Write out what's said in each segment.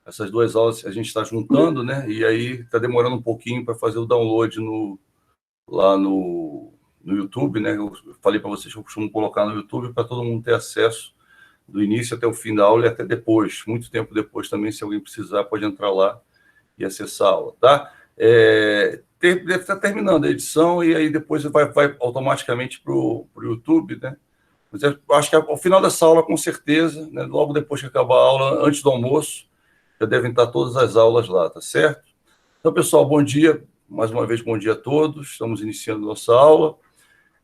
essas duas aulas a gente está juntando, né? E aí está demorando um pouquinho para fazer o download lá no YouTube, né? Eu falei para vocês que eu costumo colocar no YouTube para todo mundo ter acesso do início até o fim da aula e até depois, muito tempo depois também, se alguém precisar, pode entrar lá e acessar a aula, tá? Deve estar terminando a edição e aí depois vai automaticamente para o YouTube, né? Mas eu acho que ao final dessa aula, com certeza, né, logo depois que acabar a aula, antes do almoço, já devem estar todas as aulas lá, tá certo? Então, pessoal, bom dia. Mais uma vez, bom dia a todos. Estamos iniciando nossa aula.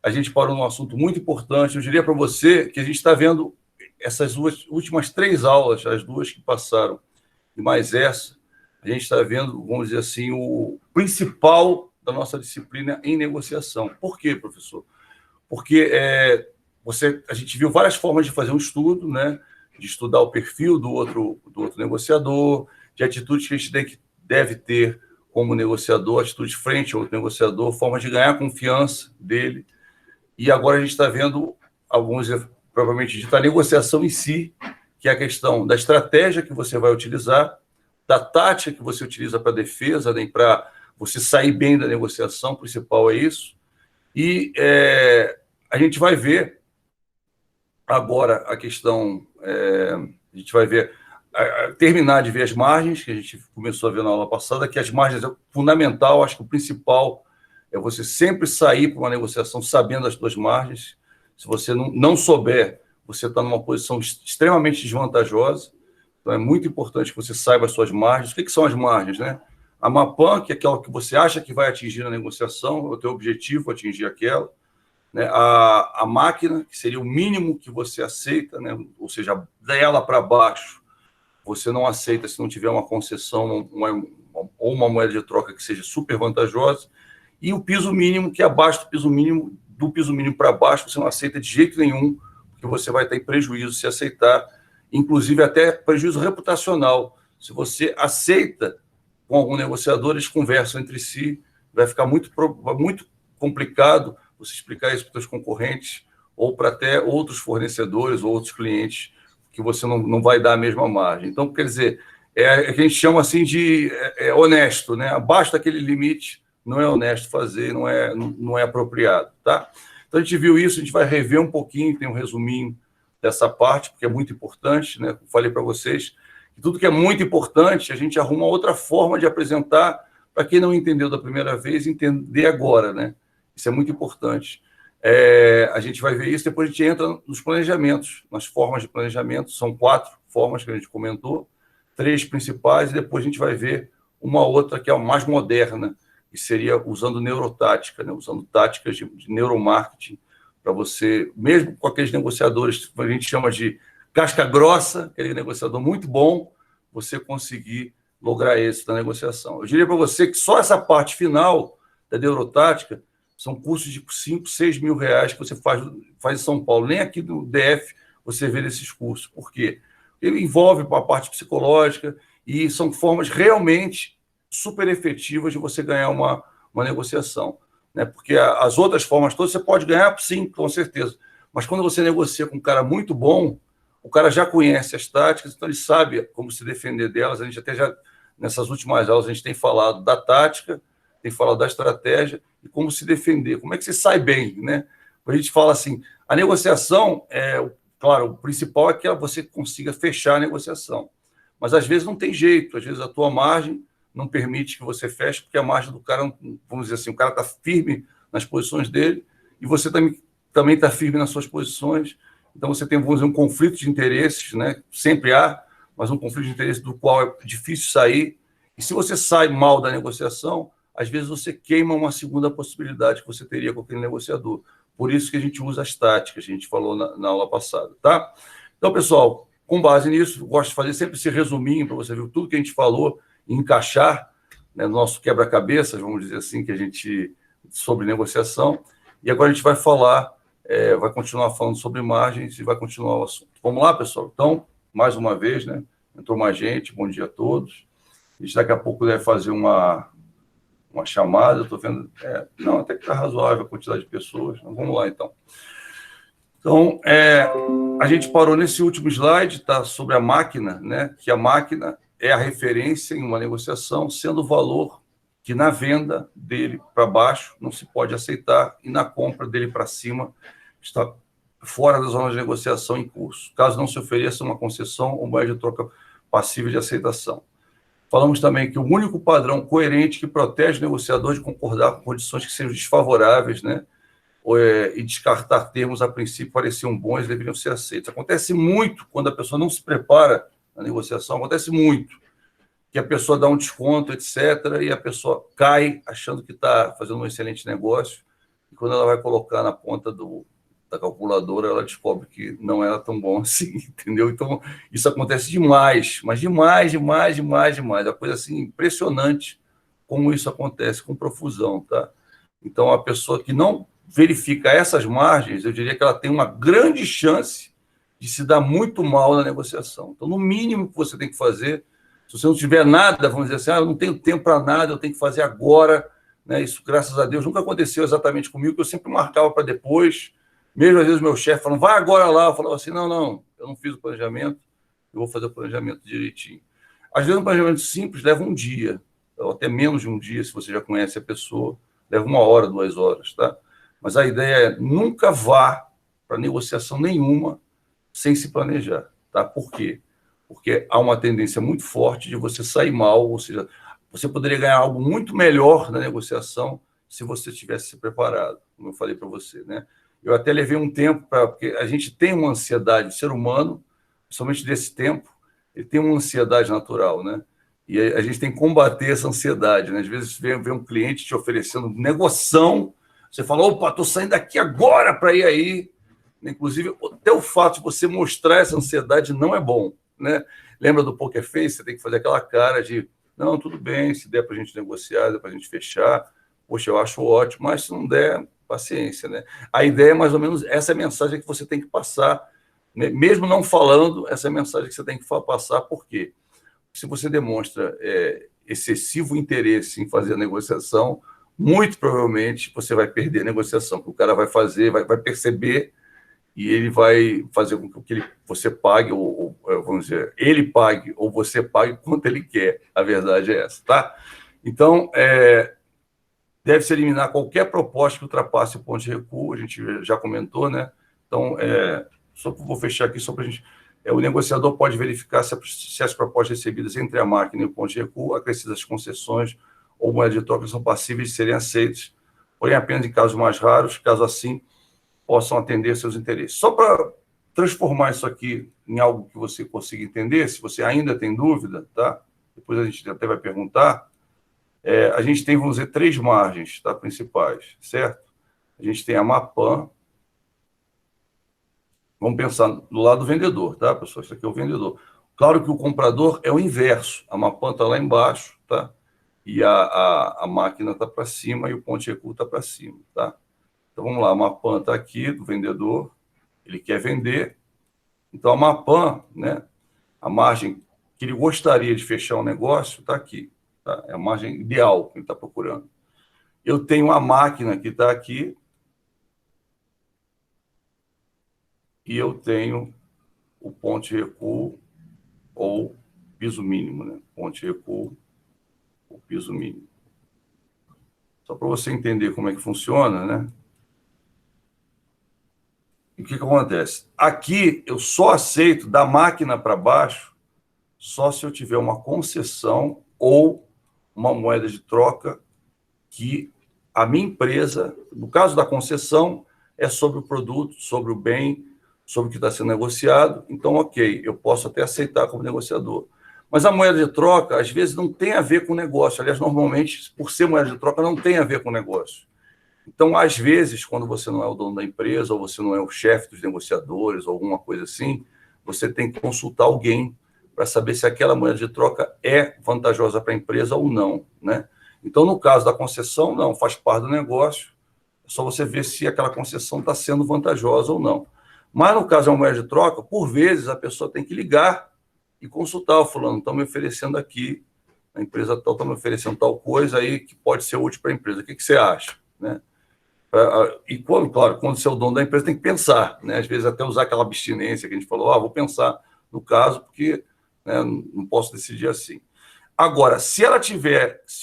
A gente parou num assunto muito importante. Eu diria para você que a gente está vendo essas últimas 3 aulas, as 2 que passaram, e mais essa, a gente está vendo, vamos dizer assim, o principal da nossa disciplina em negociação. Por quê, professor? Porque a gente viu várias formas de fazer um estudo, né? De estudar o perfil do outro negociador, de atitudes que a gente deve ter como negociador, atitude frente ao outro negociador, formas de ganhar a confiança dele. E agora a gente está vendo alguns, provavelmente, dita a negociação em si, que é a questão da estratégia que você vai utilizar, da tática que você utiliza para a defesa, né, para você sair bem da negociação, o principal é isso. E a gente vai ver agora a questão, a gente vai ver, terminar de ver as margens, que a gente começou a ver na aula passada, que as margens é fundamental, acho que o principal é você sempre sair para uma negociação sabendo as suas margens. Se você não souber, você está numa posição extremamente desvantajosa. Então, é muito importante que você saiba as suas margens. O que são as margens, né? A MAPAM, que é aquela que você acha que vai atingir na negociação, é o teu objetivo atingir aquela. Né? A máquina, que seria o mínimo que você aceita, né? Ou seja, dela para baixo, você não aceita se não tiver uma concessão ou uma moeda de troca que seja super vantajosa. E o piso mínimo, que é abaixo do piso mínimo para baixo, você não aceita de jeito nenhum, porque você vai estar em prejuízo se aceitar, inclusive até prejuízo reputacional. Se você aceita com algum negociador, eles conversam entre si, vai ficar muito complicado você explicar isso para os seus concorrentes ou para até outros fornecedores ou outros clientes, que você não vai dar a mesma margem. Então, quer dizer, é que a gente chama assim de honesto, né? Abaixo daquele limite, não é honesto fazer, não é apropriado, tá? Então, a gente viu isso, a gente vai rever um pouquinho, tem um resuminho dessa parte, porque é muito importante, né? Eu falei para vocês que tudo que é muito importante, a gente arruma outra forma de apresentar para quem não entendeu da primeira vez, entender agora, né? Isso é muito importante. A gente vai ver isso, depois a gente entra nos planejamentos, nas formas de planejamento, são 4 formas que a gente comentou, 3 principais, e depois a gente vai ver uma outra que é a mais moderna, que seria usando neurotática, né? Usando táticas de neuromarketing, para você, mesmo com aqueles negociadores que a gente chama de casca grossa, aquele negociador muito bom, você conseguir lograr êxito na negociação. Eu diria para você que só essa parte final da neurotática são cursos de 5, 6 mil reais que você faz em São Paulo. Nem aqui no DF você vê esses cursos. Por quê? Ele envolve a parte psicológica e são formas realmente super efetivas de você ganhar uma negociação. Né? Porque as outras formas todas você pode ganhar, sim, com certeza. Mas quando você negocia com um cara muito bom, o cara já conhece as táticas, então ele sabe como se defender delas. A gente até já, nessas últimas aulas, a gente tem falado da tática, tem falado da estratégia e como se defender, como é que você sai bem, né? A gente fala assim, a negociação, claro, o principal é que você consiga fechar a negociação, mas às vezes não tem jeito, às vezes a tua margem não permite que você feche, porque a margem do cara, vamos dizer assim, o cara está firme nas posições dele e você também está firme nas suas posições, então você tem, vamos dizer, um conflito de interesses, né? Sempre há, mas um conflito de interesses do qual é difícil sair, e se você sai mal da negociação, às vezes você queima uma segunda possibilidade que você teria com aquele negociador. Por isso que a gente usa as táticas, a gente falou na aula passada, tá? Então, pessoal, com base nisso, eu gosto de fazer sempre esse resuminho para você ver tudo que a gente falou e encaixar, né, no nosso quebra-cabeças, vamos dizer assim, que a gente sobre negociação. E agora a gente vai falar, vai continuar falando sobre margens e vai continuar o assunto. Vamos lá, pessoal? Então, mais uma vez, né? Entrou mais gente, bom dia a todos. A gente daqui a pouco deve fazer uma chamada, eu estou vendo... não, até que está razoável a quantidade de pessoas. Então, vamos lá, então. Então, a gente parou nesse último slide, tá, sobre a máquina, né? Que a máquina é a referência em uma negociação, sendo o valor que na venda dele para baixo não se pode aceitar e na compra dele para cima está fora da zona de negociação em curso, caso não se ofereça uma concessão ou moeda de troca passível de aceitação. Falamos também que o único padrão coerente que protege o negociador de concordar com condições que sejam desfavoráveis, né, e descartar termos a princípio pareciam bons e deveriam ser aceitos. Acontece muito quando a pessoa não se prepara na negociação, acontece muito que a pessoa dá um desconto, etc., e a pessoa cai achando que está fazendo um excelente negócio, e quando ela vai colocar na ponta da calculadora, ela descobre que não era tão bom assim, entendeu? Então, isso acontece demais, mas demais. É uma coisa assim, impressionante como isso acontece com profusão, tá? Então, a pessoa que não verifica essas margens, eu diria que ela tem uma grande chance de se dar muito mal na negociação. Então, no mínimo que você tem que fazer, se você não tiver nada, vamos dizer assim, eu não tenho tempo para nada, eu tenho que fazer agora, né? Isso, graças a Deus, nunca aconteceu exatamente comigo, que eu sempre marcava para depois. Mesmo às vezes o meu chefe falando, vai agora lá, eu falava assim, não, eu não fiz o planejamento, eu vou fazer o planejamento direitinho. Às vezes um planejamento simples leva um dia, ou até menos de um dia, se você já conhece a pessoa, leva 1 hora, 2 horas, tá? Mas a ideia é nunca vá para negociação nenhuma sem se planejar, tá? Por quê? Porque há uma tendência muito forte de você sair mal, ou seja, você poderia ganhar algo muito melhor na negociação se você tivesse se preparado, como eu falei para você, né? Eu até levei um tempo porque a gente tem uma ansiedade, o ser humano, principalmente desse tempo, ele tem uma ansiedade natural, né? E a gente tem que combater essa ansiedade, né? Às vezes vem um cliente te oferecendo negoção, você fala, opa, estou saindo daqui agora para ir aí. Inclusive, até o fato de você mostrar essa ansiedade não é bom, né? Lembra do Poker Face? Você tem que fazer aquela cara de, não, tudo bem, se der para a gente negociar, der para a gente fechar, poxa, eu acho ótimo, mas se não der, paciência, né? A ideia é mais ou menos essa mensagem que você tem que passar, né? Mesmo não falando, essa mensagem que você tem que passar, por quê? Se você demonstra excessivo interesse em fazer a negociação, muito provavelmente você vai perder a negociação, porque o cara vai fazer, vai perceber e ele vai fazer com que você pague, ou vamos dizer, ele pague ou você pague quanto ele quer. A verdade é essa, tá? Então, deve-se eliminar qualquer proposta que ultrapasse o ponto de recuo, a gente já comentou, né? Então, só vou fechar aqui, só para a gente... o negociador pode verificar se as propostas recebidas entre a máquina e o ponto de recuo, acrescidas concessões ou moeda de troca, são passíveis de serem aceitas, porém apenas em casos mais raros, caso assim possam atender seus interesses. Só para transformar isso aqui em algo que você consiga entender, se você ainda tem dúvida, tá? Depois a gente até vai perguntar. A gente tem, vamos dizer, 3 margens, tá, principais, certo? A gente tem a Mapan. Vamos pensar do lado do vendedor, tá, pessoal? Isso aqui é o vendedor. Claro que o comprador é o inverso. A Mapan está lá embaixo, tá? E a máquina está para cima e o ponto de recuo está para cima, tá? Então, vamos lá. A Mapan está aqui, do vendedor. Ele quer vender. Então, a Mapan, né? A margem que ele gostaria de fechar o negócio está aqui. Tá? É a margem ideal que ele está procurando. Eu tenho a máquina que está aqui e eu tenho o ponto de recuo ou piso mínimo, né? Ponto de recuo ou piso mínimo. Só para você entender como é que funciona, né? E o que acontece? Aqui eu só aceito da máquina para baixo só se eu tiver uma concessão ou uma moeda de troca que a minha empresa, no caso da concessão, é sobre o produto, sobre o bem, sobre o que está sendo negociado. Então, ok, eu posso até aceitar como negociador. Mas a moeda de troca, às vezes, não tem a ver com o negócio. Aliás, normalmente, por ser moeda de troca, não tem a ver com o negócio. Então, às vezes, quando você não é o dono da empresa, ou você não é o chefe dos negociadores, ou alguma coisa assim, você tem que consultar alguém para saber se aquela moeda de troca é vantajosa para a empresa ou não, né? Então, no caso da concessão, não, faz parte do negócio, é só você ver se aquela concessão está sendo vantajosa ou não. Mas, no caso de uma moeda de troca, por vezes, a pessoa tem que ligar e consultar o fulano, estão me oferecendo aqui, a empresa tal está me oferecendo tal coisa aí que pode ser útil para a empresa, o que você acha, né? E, claro, quando você é o dono da empresa, tem que pensar, né? Às vezes até usar aquela abstinência que a gente falou, vou pensar no caso, porque né? Não posso decidir assim. Agora, se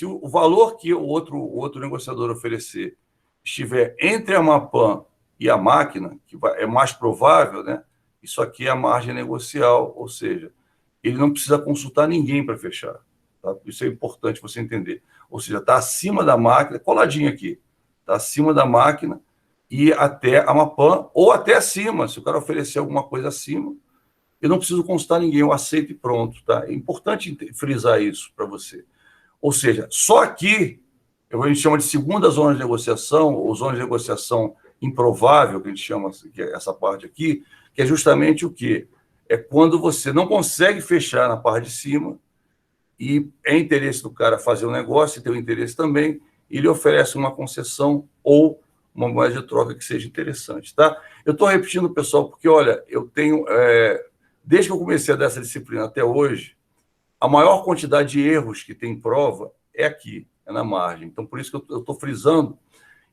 o valor que o outro negociador oferecer estiver entre a Mapan e a máquina, é mais provável, né? Isso aqui é a margem negocial, ou seja, ele não precisa consultar ninguém para fechar. Tá? Isso é importante você entender. Ou seja, está acima da máquina, coladinho aqui, está acima da máquina e até a Mapan, ou até acima, se o cara oferecer alguma coisa acima, eu não preciso consultar ninguém, eu aceito e pronto. Tá? É importante frisar isso para você. Ou seja, só aqui, a gente chama de segunda zona de negociação, ou zona de negociação improvável, que a gente chama, que é essa parte aqui, que é justamente o quê? É quando você não consegue fechar na parte de cima e é interesse do cara fazer o negócio, e tem o interesse também, e ele oferece uma concessão ou uma moeda de troca que seja interessante, tá? Eu estou repetindo, pessoal, porque, olha, eu tenho, desde que eu comecei a dar essa disciplina até hoje, a maior quantidade de erros que tem em prova é aqui, é na margem. Então, por isso que eu estou frisando,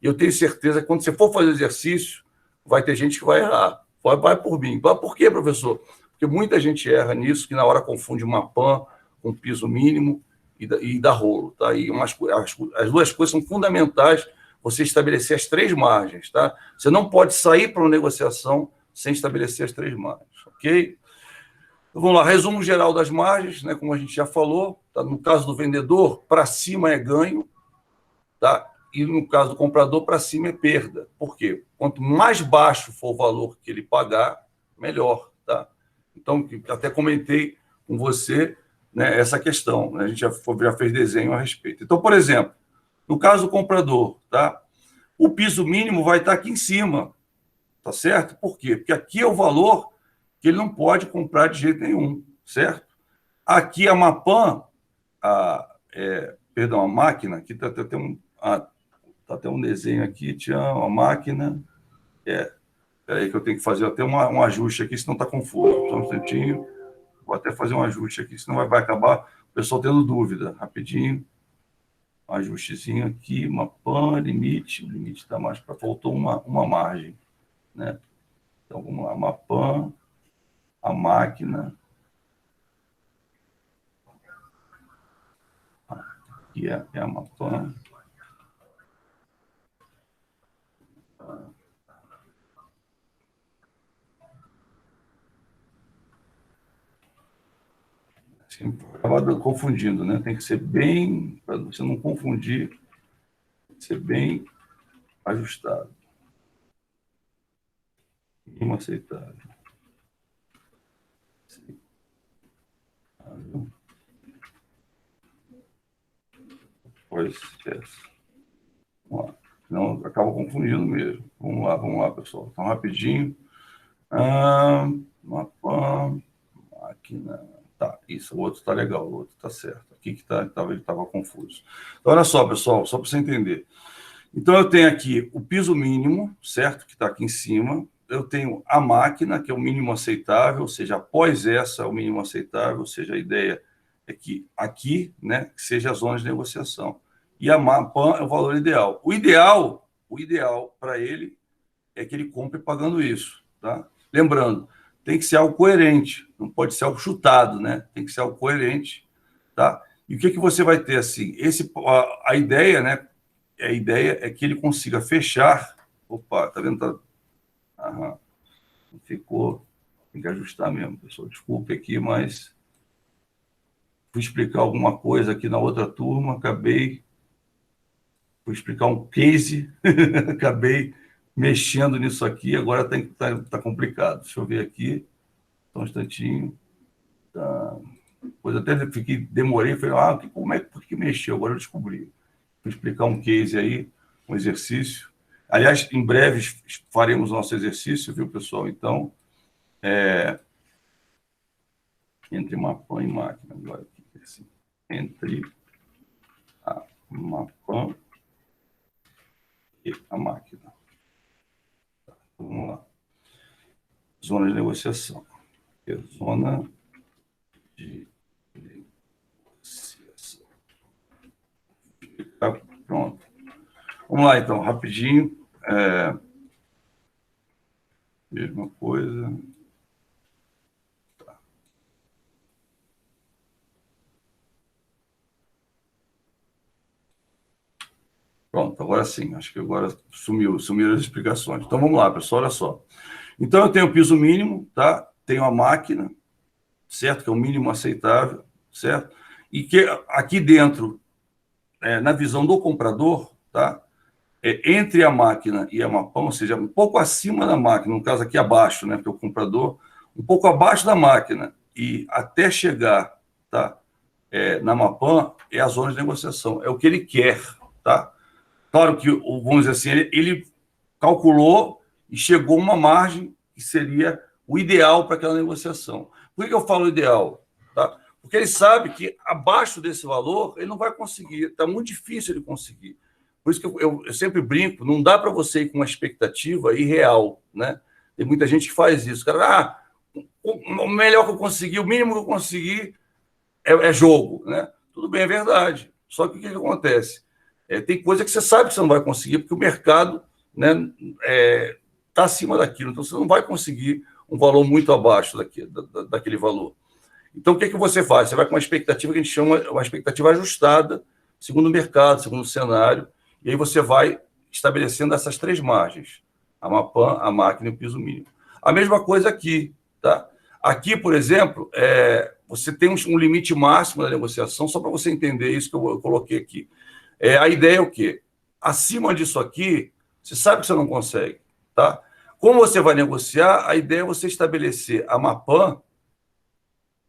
e eu tenho certeza que quando você for fazer exercício, vai ter gente que vai errar. Vai por mim. Por quê, professor? Porque muita gente erra nisso, que na hora confunde uma PAN com piso mínimo e dá rolo. Tá? E as duas coisas são fundamentais, você estabelecer as três margens. Tá? Você não pode sair para uma negociação sem estabelecer as três margens. Ok? Então, vamos lá, resumo geral das margens, né, como a gente já falou. Tá? No caso do vendedor, para cima é ganho, tá? E no caso do comprador, para cima é perda. Por quê? Quanto mais baixo for o valor que ele pagar, melhor. Tá? Então, até comentei com você, né, essa questão. Né? A gente já fez desenho a respeito. Então, por exemplo, no caso do comprador, tá? O piso mínimo vai estar aqui em cima. Tá certo? Por quê? Porque aqui é o valor que ele não pode comprar de jeito nenhum, certo? Aqui a Mapan, perdão, a máquina, aqui está até um desenho aqui, Tião, a máquina. Peraí que eu tenho que fazer até um ajuste aqui, senão está confuso. Só um instantinho. Vou até fazer um ajuste aqui, senão vai acabar o pessoal tendo dúvida. Rapidinho. Um ajustezinho aqui, Mapan, limite. O limite está mais para. Faltou uma margem, né? Então, vamos lá, Mapan, a máquina. Aqui é a Mapan. Acaba confundindo, né? Tem que ser bem, para você não confundir, tem que ser bem ajustado. Mínimo aceitável. Pois é. Vamos lá. Não, acaba confundindo mesmo. Vamos lá, pessoal. Então, rapidinho. Mapan, máquina. Tá, isso, o outro está legal, o outro está certo. Aqui que ele estava confuso. Então, olha só, pessoal, só para você entender. Então, eu tenho aqui o piso mínimo, certo? Que está aqui em cima. Eu tenho a máquina, que é o mínimo aceitável, ou seja, após essa, é o mínimo aceitável, ou seja, a ideia é que aqui, né, que seja a zona de negociação. E a MAPAN é o valor ideal. O ideal para ele é que ele compre pagando isso, tá? Lembrando, tem que ser algo coerente, não pode ser algo chutado, né? Tem que ser algo coerente, tá? E o que você vai ter assim? A ideia, né? A ideia é que ele consiga fechar. Opa, tá vendo? Aham. Ficou. Tem que ajustar mesmo, pessoal. Desculpe aqui, mas fui explicar alguma coisa aqui na outra turma, fui explicar um case, acabei mexendo nisso aqui, agora tá complicado. Deixa eu ver aqui, só um instantinho. Tá. Depois até demorei, falei, por que mexeu? Agora eu descobri. Vou explicar um case aí, um exercício. Aliás, em breve faremos nosso exercício, viu, pessoal? Então, entre Mapan e máquina, agora aqui, assim, entre a Mapan e a máquina. Tá, vamos lá. Zona de negociação. Zona de negociação. Tá, pronto. Vamos lá, então, rapidinho. Mesma coisa. Tá. Pronto, agora sim, acho que agora sumiram as explicações. Então vamos lá, pessoal, olha só. Então eu tenho o piso mínimo, tá? Tenho a máquina, certo? Que é o mínimo aceitável, certo? E que aqui dentro, na visão do comprador, tá? Entre a máquina e a Mapan, ou seja, um pouco acima da máquina, no caso aqui abaixo, né? Porque o comprador, um pouco abaixo da máquina e até chegar, tá? Na Mapan é a zona de negociação, é o que ele quer, tá? Claro que, vamos dizer assim, ele calculou e chegou a uma margem que seria o ideal para aquela negociação. Por que eu falo ideal? Tá? Porque ele sabe que abaixo desse valor ele não vai conseguir, está muito difícil ele conseguir. Por isso que eu sempre brinco, não dá para você ir com uma expectativa irreal, né? Tem muita gente que faz isso. Cara, o melhor que eu consegui, o mínimo que eu consegui é jogo, né? Tudo bem, é verdade. Só que o que acontece? Tem coisa que você sabe que você não vai conseguir, porque o mercado, né, está acima daquilo. Então, você não vai conseguir um valor muito abaixo daquele valor. Então, o que você faz? Você vai com uma expectativa que a gente chama uma expectativa ajustada, segundo o mercado, segundo o cenário, e aí você vai estabelecendo essas três margens: a Mapan, a máquina e o piso mínimo. A mesma coisa aqui, tá? Aqui, por exemplo, você tem um limite máximo da negociação, só para você entender isso que eu coloquei aqui. A ideia é o quê? Acima disso aqui, você sabe que você não consegue, tá? Como você vai negociar, a ideia é você estabelecer a Mapan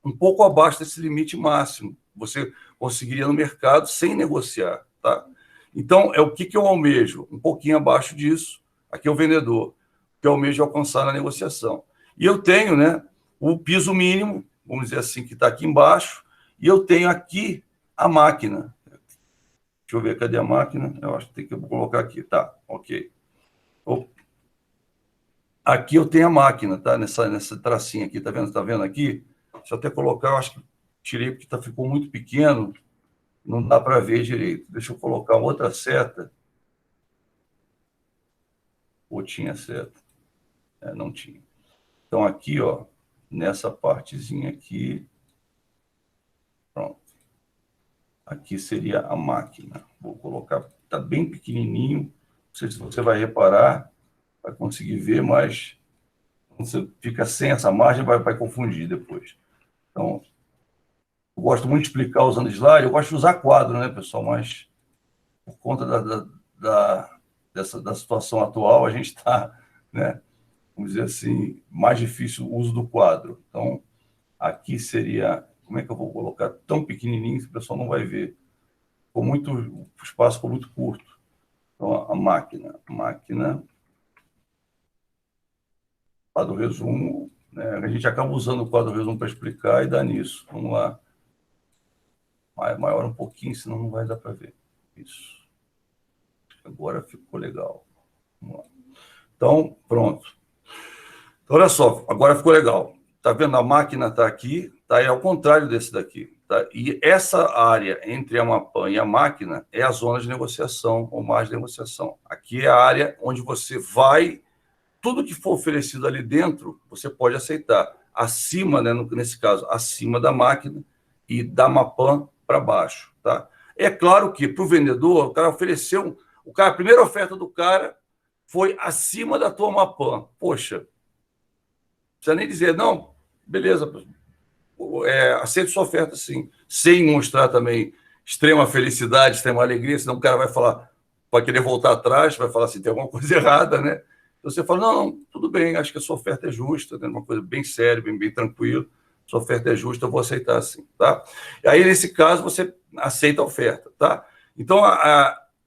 um pouco abaixo desse limite máximo. Você conseguiria no mercado sem negociar, tá? Então, o que eu almejo? Um pouquinho abaixo disso. Aqui é o vendedor, que eu almejo alcançar na negociação. E eu tenho, né, o piso mínimo, vamos dizer assim, que está aqui embaixo, e eu tenho aqui a máquina. Deixa eu ver, cadê a máquina? Eu acho que tem que colocar aqui, tá, ok. Aqui eu tenho a máquina, tá? Nessa tracinha aqui, tá vendo? Tá vendo aqui? Deixa eu até colocar, eu acho que tirei porque ficou muito pequeno, não dá para ver direito. Deixa eu colocar outra seta. Ou tinha seta? Não tinha. Então aqui, ó, nessa partezinha aqui, pronto. Aqui seria a máquina. Vou colocar, tá bem pequenininho. Não sei se você vai reparar, vai conseguir ver, mas você fica sem essa margem, vai confundir depois. Então, eu gosto muito de explicar usando slide, eu gosto de usar quadro, né, pessoal? Mas por conta da situação atual, a gente está, né, vamos dizer assim, mais difícil o uso do quadro. Então, aqui seria, como é que eu vou colocar tão pequenininho que o pessoal não vai ver? O espaço ficou muito curto. Então, a máquina, quadro resumo, né? A gente acaba usando o quadro resumo para explicar e dá nisso. Vamos lá. Maior um pouquinho, senão não vai dar para ver. Isso. Agora ficou legal. Vamos lá. Então, pronto. Então, olha só, agora ficou legal. Tá vendo? A máquina está aqui, tá? É ao contrário desse daqui. Tá? E essa área entre a Mapan e a máquina é a zona de negociação, ou margem de negociação. Aqui é a área onde você vai, tudo que for oferecido ali dentro, você pode aceitar. Acima, né, nesse caso, acima da máquina e da Mapan para baixo. Tá? É claro que para o vendedor, o cara ofereceu, a primeira oferta do cara foi acima da tua Mapan. Poxa, não precisa nem dizer, não, beleza, aceito sua oferta, sim, sem mostrar também extrema felicidade, extrema alegria, senão o cara vai falar, vai querer voltar atrás, vai falar assim, tem alguma coisa errada, né? Então você fala, não, tudo bem, acho que a sua oferta é justa, né? Uma coisa bem séria, bem tranquila, sua oferta é justa, eu vou aceitar assim, tá? E aí, nesse caso, você aceita a oferta, tá? Então,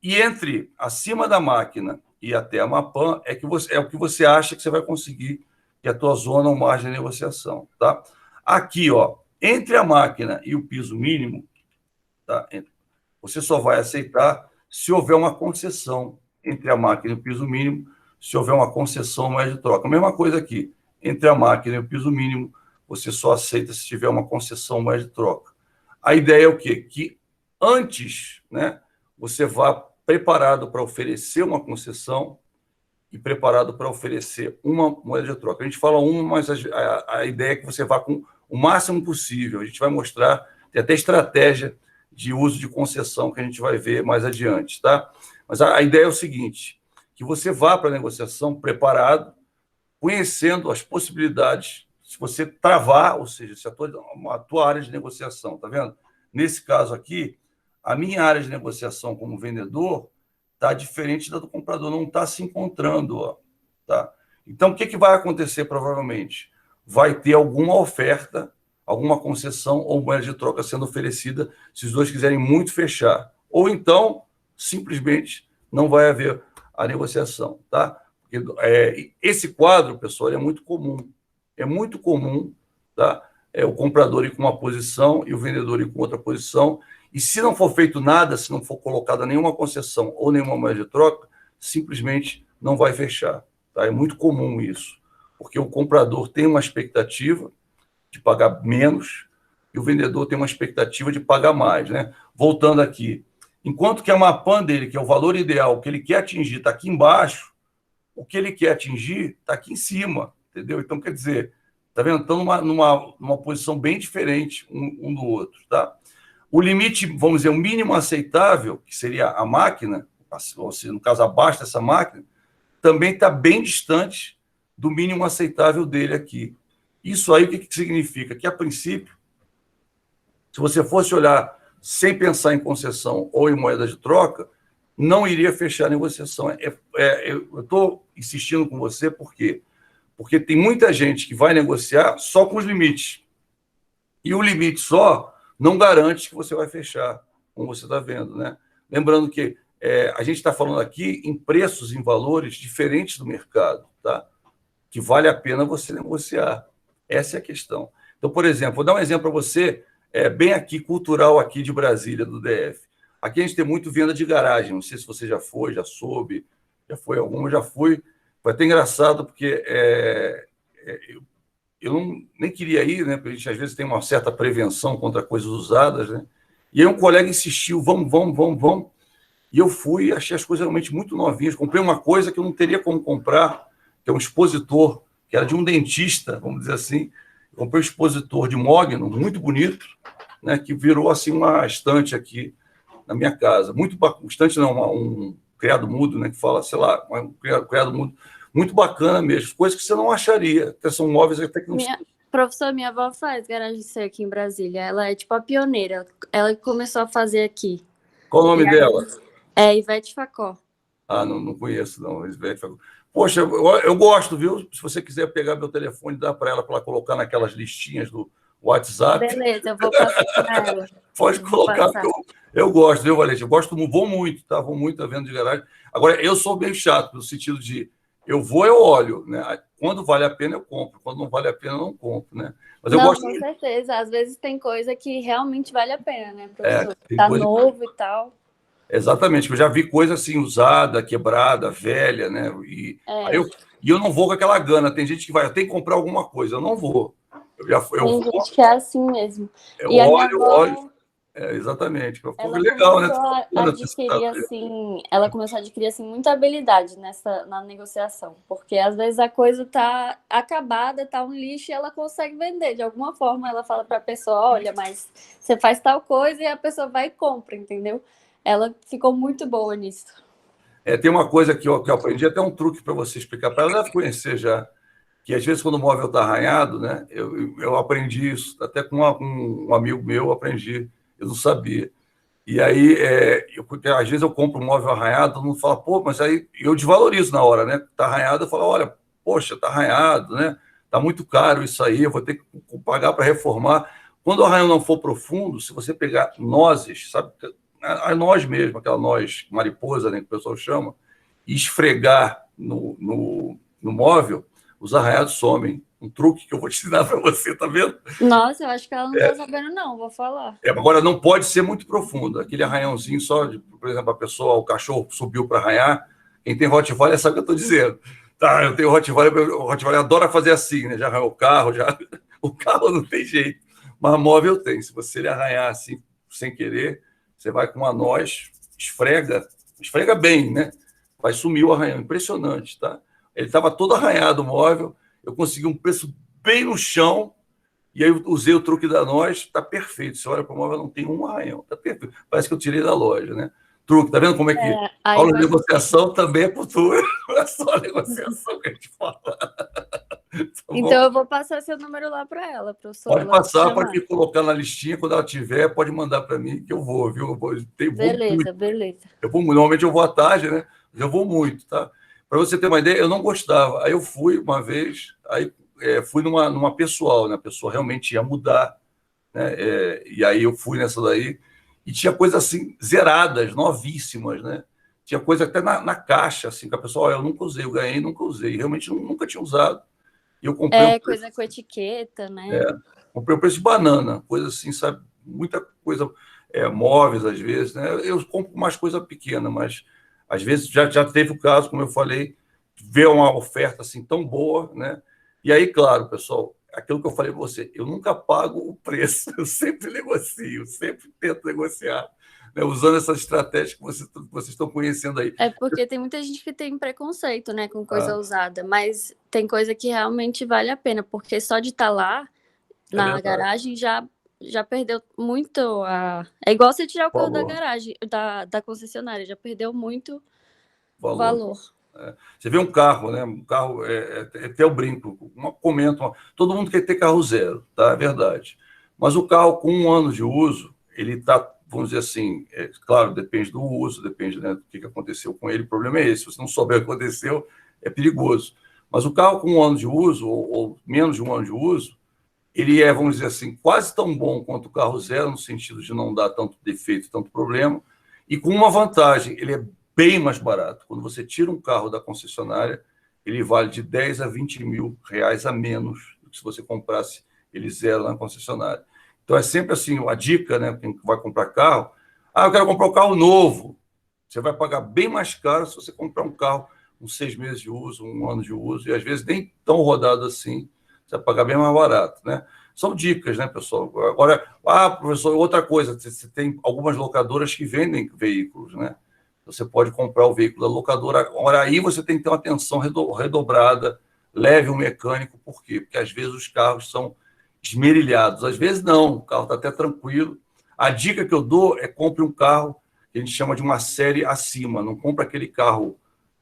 e entre acima da máquina e até a Mapan é o que você acha que você vai conseguir, que é a tua zona ou margem de negociação, tá? Aqui, ó, entre a máquina e o piso mínimo, tá? Você só vai aceitar se houver uma concessão entre a máquina e o piso mínimo, se houver uma concessão moeda de troca. A mesma coisa aqui, entre a máquina e o piso mínimo, você só aceita se tiver uma concessão moeda de troca. A ideia é o quê? Que antes, né, você vá preparado para oferecer uma concessão e preparado para oferecer uma moeda de troca. A gente fala uma, mas a ideia é que você vá com o máximo possível. A gente vai mostrar, tem até estratégia de uso de concessão que a gente vai ver mais adiante, tá? Mas a ideia é o seguinte, que você vá para a negociação preparado, conhecendo as possibilidades, se você travar, ou seja, se a tua área de negociação, tá vendo? Nesse caso aqui, a minha área de negociação como vendedor está diferente da do comprador, não está se encontrando, ó, tá? Então, o que vai acontecer provavelmente? Vai ter alguma oferta, alguma concessão ou moeda de troca sendo oferecida, se os dois quiserem muito fechar. Ou então, simplesmente, não vai haver a negociação, tá? Porque, esse quadro, pessoal, é muito comum. É muito comum, tá? O comprador ir com uma posição e o vendedor ir com outra posição. E se não for feito nada, se não for colocada nenhuma concessão ou nenhuma moeda de troca, simplesmente não vai fechar. Tá? É muito comum isso, porque o comprador tem uma expectativa de pagar menos e o vendedor tem uma expectativa de pagar mais, né? Voltando aqui, enquanto que a MAPAN dele, que é o valor ideal, que ele quer atingir, está aqui embaixo, o que ele quer atingir está aqui em cima, entendeu? Então, quer dizer, tá vendo? Estão numa posição bem diferente um do outro, tá? O limite, vamos dizer, o mínimo aceitável, que seria a máquina, ou seja, no caso, abaixo dessa máquina, também está bem distante do mínimo aceitável dele aqui. Isso aí, o que significa? Que, a princípio, se você fosse olhar sem pensar em concessão ou em moeda de troca, não iria fechar a negociação. Eu estou insistindo com você, por quê? Porque tem muita gente que vai negociar só com os limites. E o limite só não garante que você vai fechar, como você está vendo, né? Lembrando que a gente está falando aqui em preços, em valores diferentes do mercado, tá? Que vale a pena você negociar. Essa é a questão. Então, por exemplo, vou dar um exemplo para você, bem aqui, cultural aqui de Brasília, do DF. Aqui a gente tem muito venda de garagem, não sei se você já foi, já soube, já foi alguma, já fui. Foi até engraçado, porque eu nem queria ir, né? Porque a gente às vezes tem uma certa prevenção contra coisas usadas, né? E aí um colega insistiu, vamos. E eu fui, achei as coisas realmente muito novinhas. Comprei uma coisa que eu não teria como comprar, que é um expositor, que era de um dentista, vamos dizer assim. Eu comprei um expositor de mogno, muito bonito, né? Que virou assim uma estante aqui na minha casa. Muito bacana, estante não, um criado mudo, né? Que fala, sei lá, um criado mudo. Muito bacana mesmo, coisas que você não acharia. Até são móveis até que não... Professor, minha avó faz garagem de ser aqui em Brasília. Ela é tipo a pioneira. Ela começou a fazer aqui. Qual o nome dela? É Ivete Facó. Ah, não conheço, não. Ivete Facó. Poxa, eu gosto, viu? Se você quiser pegar meu telefone e dar para ela colocar naquelas listinhas do WhatsApp. Beleza, eu vou passar para ela. Pode colocar, eu gosto, viu, Valente? Eu gosto, vou muito, tá? Vou muito a venda de garagem. Agora, eu sou bem chato, no sentido de eu olho, né? Quando vale a pena, eu compro. Quando não vale a pena, eu não compro, né? Mas eu não, gosto com certeza. Às vezes tem coisa que realmente vale a pena, né, professor? Tá novo e tal. Exatamente, eu já vi coisa assim, usada, quebrada, velha, né? E eu não vou com aquela gana. Tem gente que vai, eu tenho que comprar alguma coisa, eu não vou. Tem gente que é assim mesmo. E a minha avó, olho. Exatamente. Ela legal, né? Ela começou a adquirir assim, muita habilidade na negociação, porque às vezes a coisa tá acabada, tá um lixo e ela consegue vender. De alguma forma, ela fala para a pessoa, olha, mas você faz tal coisa e a pessoa vai e compra, entendeu? Ela ficou muito boa nisso. Tem uma coisa que eu aprendi, até um truque para você explicar para ela, ela deve conhecer já, que às vezes quando o móvel está arranhado, né? Eu aprendi isso, até com um amigo meu, eu aprendi. Eu não sabia. E aí, às vezes eu compro um móvel arranhado, todo mundo fala, pô, mas aí eu desvalorizo na hora, né? Tá arranhado, eu falo, olha, poxa, tá arranhado, né? Tá muito caro isso aí, eu vou ter que pagar para reformar. Quando o arranhão não for profundo, se você pegar nozes, sabe? A noz mesmo, aquela noz mariposa, né, que o pessoal chama, e esfregar no móvel, os arranhados somem. Um truque que eu vou te ensinar para você, tá vendo? Nossa, eu acho que ela não tá sabendo, não, vou falar. Agora, não pode ser muito profundo. Aquele arranhãozinho só, por exemplo, a pessoa, o cachorro subiu para arranhar. Quem tem Rottweiler sabe o que eu estou dizendo. Tá, eu tenho Rottweiler, o Rottweiler adora fazer assim, né? Já arranhou o carro, já... O carro não tem jeito. Mas móvel tem. Se você ele arranhar assim, sem querer, você vai com uma noz, esfrega bem, né? Vai sumir o arranhão. Impressionante, tá? Ele estava todo arranhado o móvel. Eu consegui um preço bem no chão E aí eu usei o truque da Nós, está perfeito. Você olha para o móvel, não tem um arranhão, está perfeito. Parece que eu tirei da loja, né? Truque, tá vendo como é que Aí aula de negociação também é cultura, não é só a negociação que a gente fala. Tá então eu vou passar seu número lá para ela, professor. Pode passar, pode me colocar na listinha, quando ela tiver, pode mandar para mim, que eu vou, viu? Beleza, beleza. Normalmente eu vou à tarde, né? Mas eu vou muito, tá? Para você ter uma ideia, eu não gostava. Aí eu fui uma vez, aí fui numa pessoal, né? A pessoa realmente ia mudar, né? E aí eu fui nessa daí, e tinha coisas assim, zeradas, novíssimas, né? Tinha coisa até na caixa, assim, que a pessoa, eu nunca usei, eu ganhei, nunca usei, realmente nunca tinha usado. E eu comprei coisa com etiqueta, né? Comprei o preço de banana, coisa assim, sabe? Muita coisa, móveis às vezes, né? Eu compro mais coisa pequena, mas às vezes já teve o caso, como eu falei, ver uma oferta assim tão boa, né? E aí, claro, pessoal, aquilo que eu falei para você, eu nunca pago o preço, eu sempre negocio, sempre tento negociar, né? Usando essas estratégias que vocês estão conhecendo aí. É porque tem muita gente que tem preconceito, né, com coisa usada, mas tem coisa que realmente vale a pena, porque só de estar lá na garagem já perdeu muito É igual você tirar o carro da garagem, da concessionária, já perdeu muito valor. Você vê um carro, né? Um carro, até eu brinco, comento, todo mundo quer ter carro zero, tá? É verdade. Mas o carro com 1 ano de uso, ele está, vamos dizer assim, claro, depende do uso, depende, né, do que aconteceu com ele, o problema é esse, se você não souber o que aconteceu, é perigoso. Mas o carro com 1 ano de uso, ou menos de 1 ano de uso, ele é, vamos dizer assim, quase tão bom quanto o carro zero, no sentido de não dar tanto defeito, tanto problema, e com uma vantagem, ele é bem mais barato. Quando você tira um carro da concessionária, ele vale de 10 a 20 mil reais a menos do que se você comprasse ele zero na concessionária. Então, é sempre assim, a dica, né, quem vai comprar carro, eu quero comprar um carro novo. Você vai pagar bem mais caro se você comprar um carro com 6 meses de uso, 1 ano de uso, e às vezes nem tão rodado assim, você vai pagar bem mais barato, né? São dicas, né, pessoal? Agora, professor, outra coisa, você tem algumas locadoras que vendem veículos, né? Você pode comprar o veículo da locadora. Agora, aí você tem que ter uma atenção redobrada, leve um mecânico, por quê? Porque às vezes os carros são esmerilhados, às vezes não, o carro está até tranquilo. A dica que eu dou é compre um carro que a gente chama de uma série acima, não compre aquele carro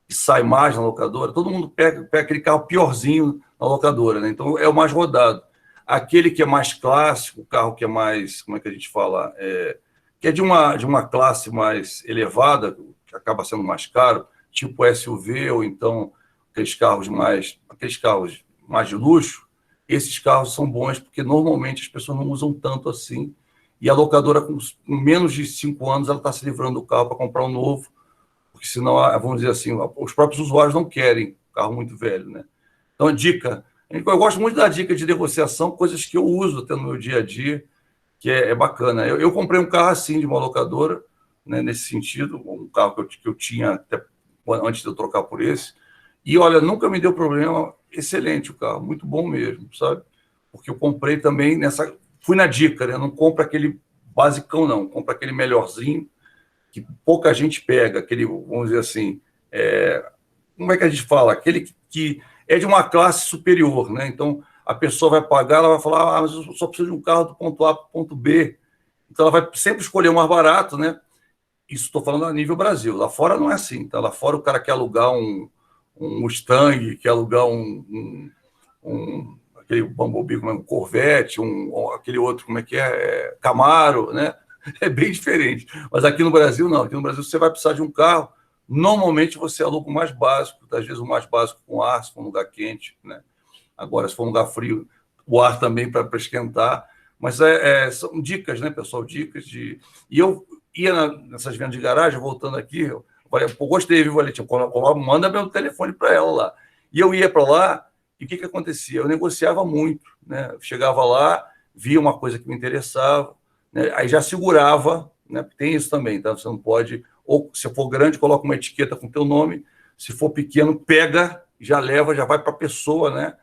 que sai mais na locadora, todo mundo pega aquele carro piorzinho na locadora, né? Então é o mais rodado. Aquele que é mais clássico, o carro que é mais, como é que a gente fala, que é de uma classe mais elevada, que acaba sendo mais caro, tipo SUV, ou então aqueles carros mais de luxo, esses carros são bons porque normalmente as pessoas não usam tanto assim, e a locadora com menos de 5 anos ela está se livrando do carro para comprar um novo, porque senão, vamos dizer assim, os próprios usuários não querem carro muito velho, né? Então, a dica, eu gosto muito da dica de negociação, coisas que eu uso até no meu dia a dia, que é bacana. Eu comprei um carro assim, de uma locadora, né, nesse sentido, um carro que eu tinha até antes de eu trocar por esse, e olha, nunca me deu problema, excelente o carro, muito bom mesmo, sabe? Porque eu comprei também fui na dica, né? Não compra aquele basicão, não, compra aquele melhorzinho, que pouca gente pega, aquele, vamos dizer assim, como é que a gente fala? Aquele que é de uma classe superior, né? Então, a pessoa vai pagar, ela vai falar, mas eu só preciso de um carro do ponto A para o ponto B. Então, ela vai sempre escolher o mais barato, né? Isso estou falando a nível Brasil. Lá fora não é assim. Tá? Lá fora o cara quer alugar um Mustang, quer alugar aquele Bumblebee, um Corvette, aquele outro, como é que é? Camaro, né? É bem diferente. Mas aqui no Brasil, não. Aqui no Brasil, você vai precisar de um carro. Normalmente, você aluga o mais básico, às vezes o mais básico com ar, se for um lugar quente, né? Agora, se for um lugar frio, o ar também para esquentar. Mas são dicas, né, pessoal? Dicas de... E eu ia nessas vendas de garagem, voltando aqui, eu falei, pô, gostei, viu, Valentim? Manda meu telefone para ela lá. E eu ia para lá, e o que acontecia? Eu negociava muito, né? Eu chegava lá, via uma coisa que me interessava, né? Aí já segurava, né? Tem isso também, tá? Você não pode... Ou, se for grande, coloca uma etiqueta com o teu nome. Se for pequeno, pega, já leva, já vai para a pessoa, né?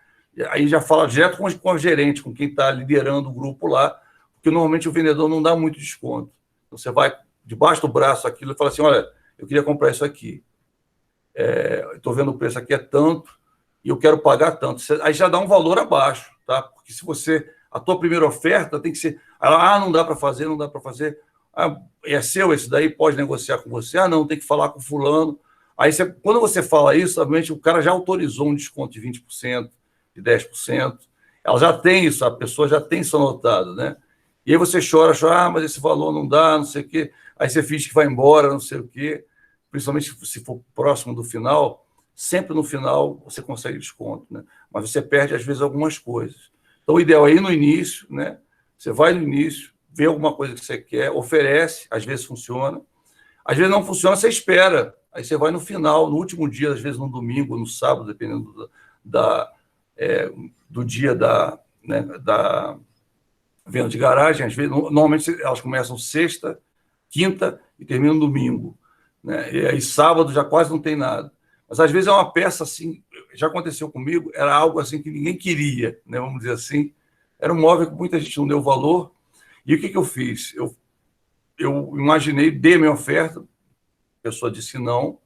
Aí já fala direto com o gerente, com quem está liderando o grupo lá, porque normalmente o vendedor não dá muito desconto. Então, você vai debaixo do braço aquilo e fala assim, olha, eu queria comprar isso aqui. Estou vendo o preço aqui é tanto e eu quero pagar tanto. Aí já dá um valor abaixo, tá? Porque se você A tua primeira oferta tem que ser, não dá para fazer, não dá para fazer. É seu esse daí, pode negociar com você. Não, tem que falar com fulano. Aí, quando você fala isso, obviamente, o cara já autorizou um desconto de 20%, de 10%. Ela já tem isso, a pessoa já tem isso anotado, né? E aí você chora, mas esse valor não dá, não sei o quê. Aí você finge que vai embora, não sei o quê. Principalmente se for próximo do final, sempre no final você consegue desconto, né? Mas você perde, às vezes, algumas coisas. Então, o ideal é ir no início, né? Você vai no início, vê alguma coisa que você quer, oferece, às vezes funciona. Às vezes não funciona, você espera. Aí você vai no final, no último dia, às vezes no domingo, no sábado, dependendo do dia né, da venda de garagem. Às vezes, normalmente elas começam sexta, quinta e terminam domingo, né? E aí sábado já quase não tem nada. Mas às vezes é uma peça assim, já aconteceu comigo, era algo assim que ninguém queria, né, vamos dizer assim. Era um móvel que muita gente não deu valor. E o que eu fiz? Eu imaginei, dei a minha oferta, a pessoa disse não,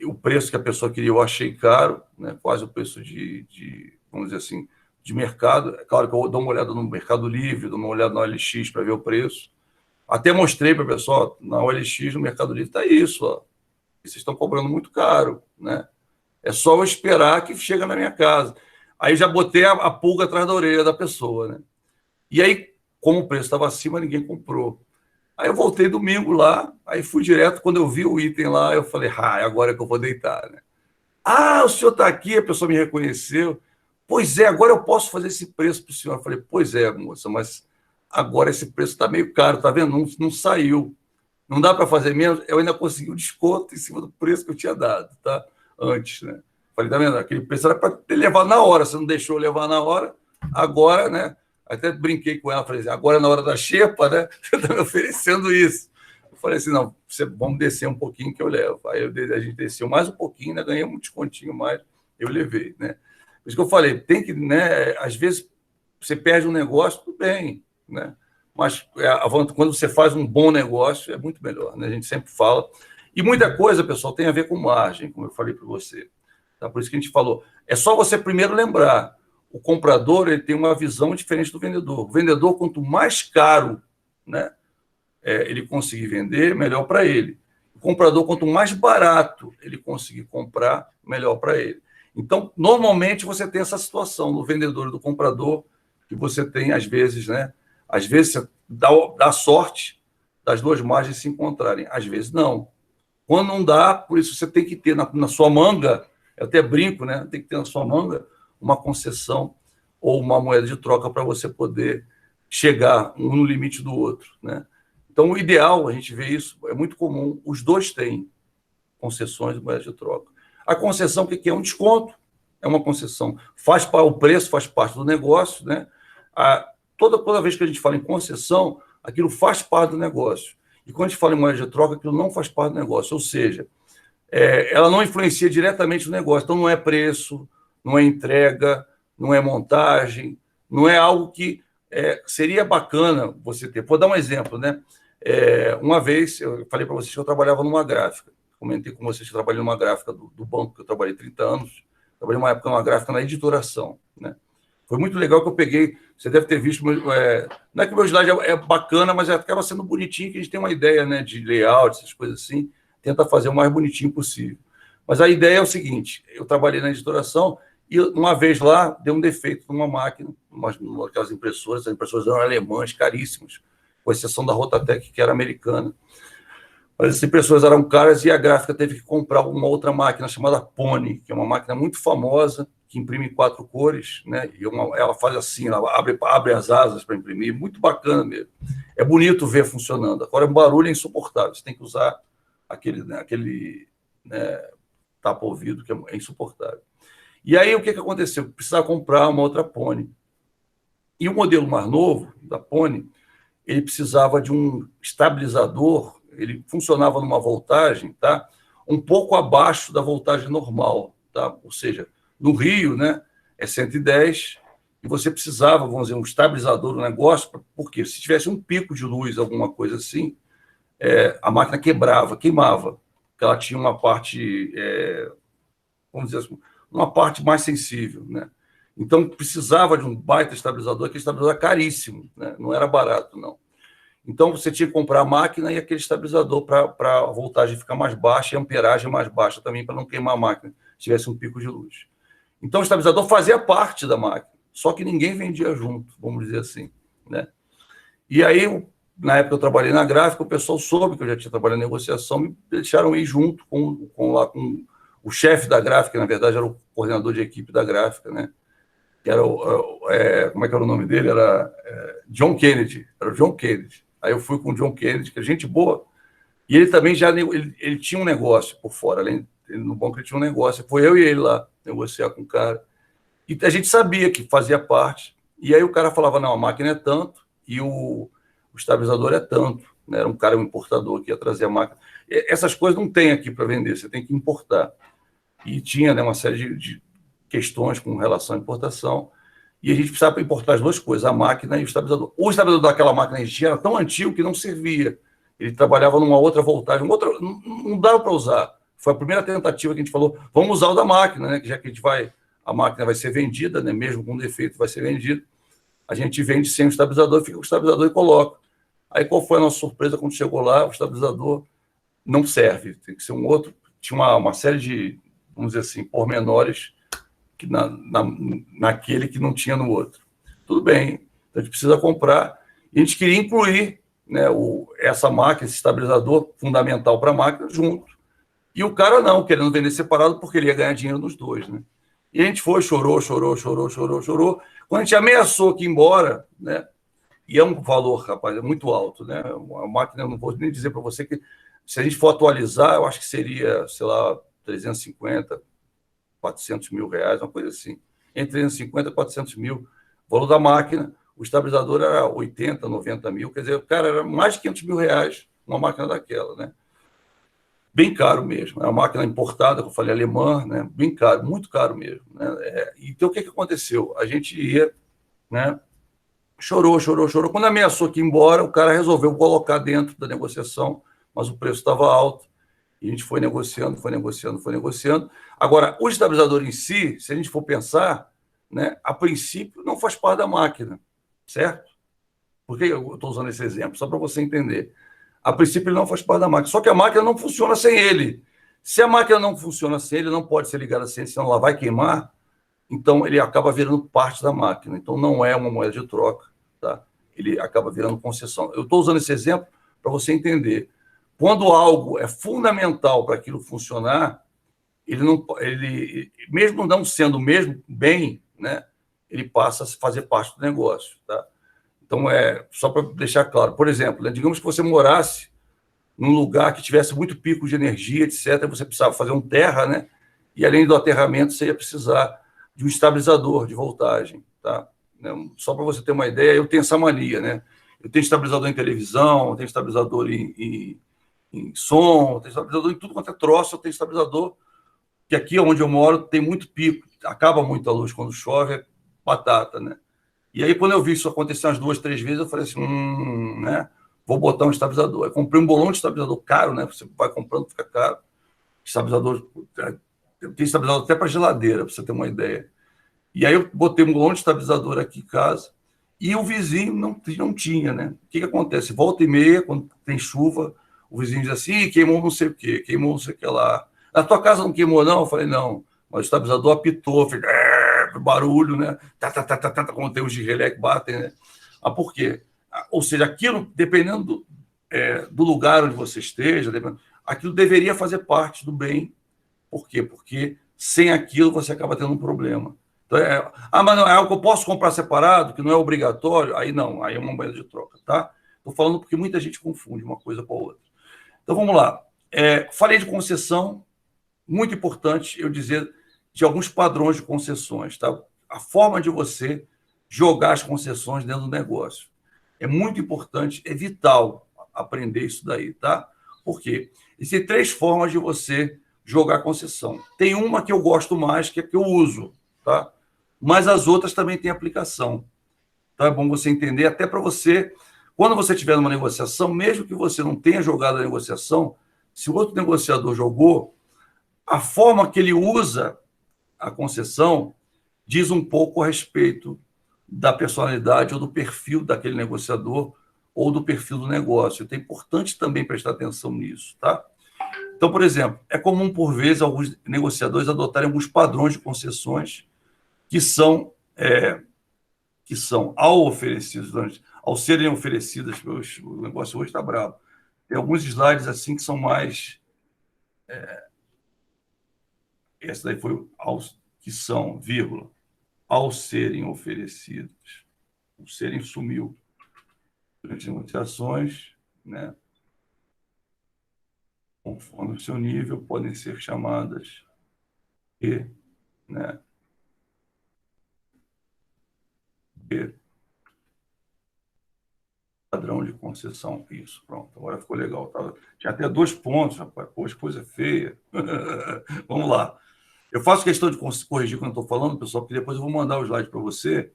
o preço que a pessoa queria eu achei caro, né, quase o preço vamos dizer assim, de mercado. É claro que eu dou uma olhada no Mercado Livre, dou uma olhada na OLX para ver o preço. Até mostrei para o pessoal, na OLX, no Mercado Livre, está isso, ó. Vocês estão cobrando muito caro, né? É só eu esperar que chega na minha casa. Aí já botei a pulga atrás da orelha da pessoa, né? E aí, como o preço estava acima, ninguém comprou. Aí eu voltei domingo lá, aí fui direto, quando eu vi o item lá, eu falei, agora é que eu vou deitar, né? O senhor está aqui, a pessoa me reconheceu. Pois é, agora eu posso fazer esse preço para o senhor. Eu falei, pois é, moça, mas agora esse preço está meio caro, tá vendo? Não saiu. Não dá para fazer menos. Eu ainda consegui um desconto em cima do preço que eu tinha dado, tá? Antes, né? Falei, tá vendo? Aquele preço era para ter levado na hora. Você não deixou eu levar na hora, agora, né? Até brinquei com ela, falei assim, agora é na hora da xepa, né? Você está me oferecendo isso. Eu falei assim, não, vamos descer um pouquinho que eu levo. Aí a gente desceu mais um pouquinho, né? Ganhei um descontinho mais, eu levei, né? Por isso que eu falei, tem que, né? Às vezes você perde um negócio, tudo bem, né? Mas quando você faz um bom negócio, é muito melhor, né? A gente sempre fala. E muita coisa, pessoal, tem a ver com margem, como eu falei para você. Tá? Por isso que a gente falou. É só você primeiro lembrar, o comprador ele tem uma visão diferente do vendedor. O vendedor, quanto mais caro, né, ele conseguir vender, melhor para ele. O comprador, quanto mais barato ele conseguir comprar, melhor para ele. Então, normalmente, você tem essa situação do vendedor e do comprador, que você tem, às vezes, né? Às vezes, você dá sorte das duas margens se encontrarem. Às vezes, não. Quando não dá, por isso você tem que ter na sua manga, eu até brinco, né? Tem que ter na sua manga uma concessão ou uma moeda de troca para você poder chegar um no limite do outro, né? Então, o ideal, a gente vê isso, é muito comum, os dois têm concessões e moeda de troca. A concessão, o que é? Um desconto, é uma concessão. O preço faz parte do negócio, né? Toda vez que a gente fala em concessão, aquilo faz parte do negócio. E quando a gente fala em moeda de troca, aquilo não faz parte do negócio. Ou seja, ela não influencia diretamente no negócio. Então, não é preço, não é entrega, não é montagem, não é algo que seria bacana você ter. Vou dar um exemplo, né? Uma vez, eu falei para vocês que eu trabalhava numa gráfica. Comentei com vocês que eu trabalhei numa gráfica do banco, que eu trabalhei 30 anos. Trabalhei uma época numa gráfica na editoração, né? Foi muito legal que eu peguei, você deve ter visto, não é que o meu slide é bacana, mas acaba sendo bonitinho, que a gente tem uma ideia, né, de layout, essas coisas assim, tenta fazer o mais bonitinho possível. Mas a ideia é o seguinte, eu trabalhei na editoração e uma vez lá deu um defeito numa máquina, aquelas impressoras, as impressoras eram alemãs, caríssimas, com exceção da Rotatec, que era americana. Mas as impressoras eram caras e a gráfica teve que comprar uma outra máquina chamada Pony, que é uma máquina muito famosa, que imprime em 4 cores, né? E ela faz assim, ela abre as asas para imprimir, muito bacana mesmo. É bonito ver funcionando. Agora, o barulho é insuportável, você tem que usar aquele né, tapa-ouvido, que é insuportável. E aí, o que aconteceu? Precisava comprar uma outra Pony. E o modelo mais novo, da Pony, ele precisava de um estabilizador, ele funcionava numa voltagem, tá? Um pouco abaixo da voltagem normal, tá? Ou seja, no Rio, né, é 110, e você precisava, vamos dizer, um estabilizador do negócio, porque se tivesse um pico de luz, alguma coisa assim, a máquina queimava, porque ela tinha uma parte, vamos dizer assim, uma parte mais sensível, né? Então, precisava de um baita estabilizador, aquele estabilizador era caríssimo, né? Não era barato, não. Então, você tinha que comprar a máquina e aquele estabilizador para a voltagem ficar mais baixa e a amperagem mais baixa também, para não queimar a máquina, se tivesse um pico de luz. Então, o estabilizador fazia parte da máquina, só que ninguém vendia junto, vamos dizer assim, né? E aí, na época eu trabalhei na gráfica, o pessoal soube que eu já tinha trabalhado em negociação, me deixaram ir junto com o chefe da gráfica, que na verdade era o coordenador de equipe da gráfica, né? Que era como é que era o nome dele? Era John Kennedy, era o John Kennedy. Aí eu fui com o John Kennedy, que é gente boa, e ele também ele tinha um negócio por fora, além no banco ele tinha um negócio, foi eu e ele lá negociar com o cara, e a gente sabia que fazia parte, e aí o cara falava, não, a máquina é tanto, e o estabilizador é tanto, né? Era um cara, um importador que ia trazer a máquina. Essas coisas não tem aqui para vender, você tem que importar. E tinha, né, uma série de questões com relação à importação, e a gente precisava importar as duas coisas, a máquina e o estabilizador. O estabilizador daquela máquina que a gente tinha era tão antigo que não servia. Ele trabalhava numa outra voltagem, não dava para usar. Foi a primeira tentativa que a gente falou, vamos usar o da máquina, né? Já que a máquina vai ser vendida, né? Mesmo com defeito vai ser vendida, a gente vende sem o estabilizador, fica com o estabilizador e coloca. Aí qual foi a nossa surpresa quando chegou lá? O estabilizador não serve, tem que ser um outro. Tinha uma série de, vamos dizer assim, pormenores que naquele que não tinha no outro. Tudo bem, então a gente precisa comprar. E a gente queria incluir, né, essa máquina, esse estabilizador fundamental para a máquina junto. E o cara não, querendo vender separado porque ele ia ganhar dinheiro nos dois, né? E a gente foi, chorou. Quando a gente ameaçou que ir embora, né? E é um valor, rapaz, é muito alto, né? A máquina, não vou nem dizer para você que, se a gente for atualizar, eu acho que seria, sei lá, 350, 400 mil reais, uma coisa assim. Entre 350 e 400 mil. O valor da máquina, o estabilizador era 80, 90 mil, quer dizer, o cara era mais de 500 mil reais uma máquina daquela, né? Bem caro mesmo. É uma máquina importada, como eu falei, alemã, né? Bem caro, muito caro mesmo, né? Então, o que aconteceu? A gente ia, né? Chorou. Quando ameaçou que ir embora, o cara resolveu colocar dentro da negociação, mas o preço estava alto. E a gente foi negociando. Agora, o estabilizador em si, se a gente for pensar, né, a princípio não faz parte da máquina, certo? Por que eu estou usando esse exemplo? Só para você entender. A princípio ele não faz parte da máquina, só que a máquina não funciona sem ele. Se a máquina não funciona sem ele, não pode ser ligada sem ele, senão ela vai queimar, então ele acaba virando parte da máquina. Então não é uma moeda de troca, tá? Ele acaba virando concessão. Eu estou usando esse exemplo para você entender. Quando algo é fundamental para aquilo funcionar, ele mesmo não sendo o mesmo bem, né, ele passa a fazer parte do negócio, tá? Então, só para deixar claro, por exemplo, né, digamos que você morasse num lugar que tivesse muito pico de energia, etc., você precisava fazer um terra, né? E além do aterramento, você ia precisar de um estabilizador de voltagem, tá? Só para você ter uma ideia, eu tenho essa mania, né? Eu tenho estabilizador em televisão, eu tenho estabilizador em som, eu tenho estabilizador em tudo quanto é troço, eu tenho estabilizador, que aqui onde eu moro tem muito pico, acaba muito a luz quando chove, é batata, né? E aí, quando eu vi isso acontecer umas 2, 3 vezes, eu falei assim, né? Vou botar um estabilizador. Eu comprei um bolão de estabilizador caro, né? Você vai comprando, fica caro. Estabilizador, tem estabilizador até para geladeira, para você ter uma ideia. E aí eu botei um bolão de estabilizador aqui em casa e o vizinho não tinha, né? O que acontece? Volta e meia, quando tem chuva, o vizinho diz assim, queimou não sei o quê, queimou não sei o que lá. Na tua casa não queimou, não? Eu falei, não. Mas o estabilizador apitou, fez barulho, né? Quando tem os de relé que batem, né? Mas por quê? Ou seja, aquilo, dependendo do lugar onde você esteja, aquilo deveria fazer parte do bem. Por quê? Porque sem aquilo você acaba tendo um problema. Então, mas não é algo que eu posso comprar separado, que não é obrigatório, aí não, aí é uma moeda de troca, tá? Estou falando porque muita gente confunde uma coisa com a outra. Então, vamos lá. Falei de concessão, muito importante eu dizer de alguns padrões de concessões, tá? A forma de você jogar as concessões dentro do negócio. É muito importante, é vital aprender isso daí, tá? Por quê? Existem 3 formas de você jogar concessão. Tem uma que eu gosto mais, que é que eu uso, tá? Mas as outras também têm aplicação. Então é bom você entender, até para você, quando você estiver numa negociação, mesmo que você não tenha jogado a negociação, se o outro negociador jogou, a forma que ele usa a concessão diz um pouco a respeito da personalidade ou do perfil daquele negociador ou do perfil do negócio. Então, é importante também prestar atenção nisso, tá? Então, por exemplo, é comum, por vezes, alguns negociadores adotarem alguns padrões de concessões que são ao oferecidos, ao serem oferecidas, o negócio hoje está bravo. Tem alguns slides assim que são mais... esse daí foi que são, vírgula, ao serem oferecidos. O serem sumiu. Durante negociações, né, conforme o seu nível, podem ser chamadas de, né, de padrão de concessão. Isso, pronto, agora ficou legal. Tá? Tinha até 2 pontos, rapaz. Poxa, coisa feia. Vamos lá. Eu faço questão de corrigir quando estou falando, pessoal, porque depois eu vou mandar o slide para você,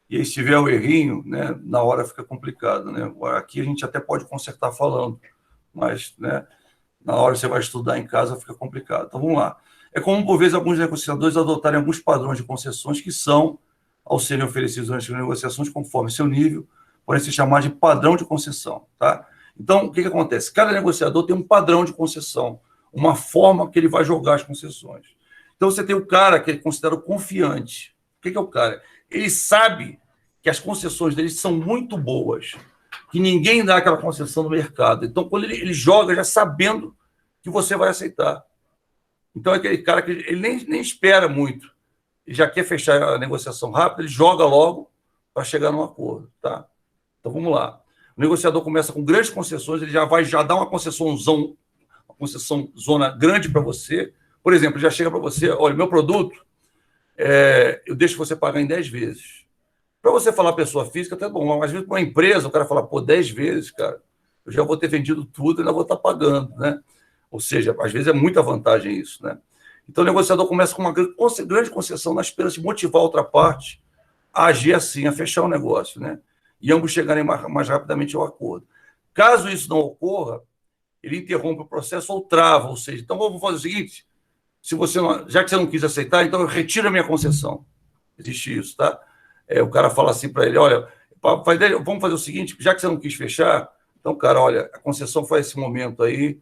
e aí se tiver o errinho, né, na hora fica complicado. Né? Aqui a gente até pode consertar falando, mas, né, na hora você vai estudar em casa fica complicado. Então, vamos lá. É comum, por vezes, alguns negociadores adotarem alguns padrões de concessões que são, ao serem oferecidos durante as negociações, conforme seu nível, podem se chamar de padrão de concessão. Tá? Então, o que acontece? Cada negociador tem um padrão de concessão, uma forma que ele vai jogar as concessões. Então, você tem o cara que é considerado confiante. O que é o cara? Ele sabe que as concessões dele são muito boas, que ninguém dá aquela concessão no mercado. Então, quando ele joga já sabendo que você vai aceitar. Então, é aquele cara que ele nem espera muito. Ele já quer fechar a negociação rápida, ele joga logo para chegar num acordo. Tá? Então, vamos lá. O negociador começa com grandes concessões, ele já vai dar uma concessão zona grande para você. Por exemplo, ele já chega para você, olha, meu produto, eu deixo você pagar em 10 vezes. Para você falar pessoa física, até bom, mas às vezes para uma empresa, o cara fala, 10 vezes, cara, eu já vou ter vendido tudo e ainda vou estar pagando, né? Ou seja, às vezes é muita vantagem isso, né? Então, o negociador começa com uma grande concessão na esperança de motivar a outra parte a agir assim, a fechar o negócio, né? E ambos chegarem mais rapidamente ao acordo. Caso isso não ocorra, ele interrompe o processo ou trava, ou seja, então vamos fazer o seguinte, se você não, já que você não quis aceitar, então retira a minha concessão. Existe isso, tá? O cara fala assim para ele, olha, vamos fazer o seguinte, já que você não quis fechar, então, cara, olha, a concessão foi esse momento aí,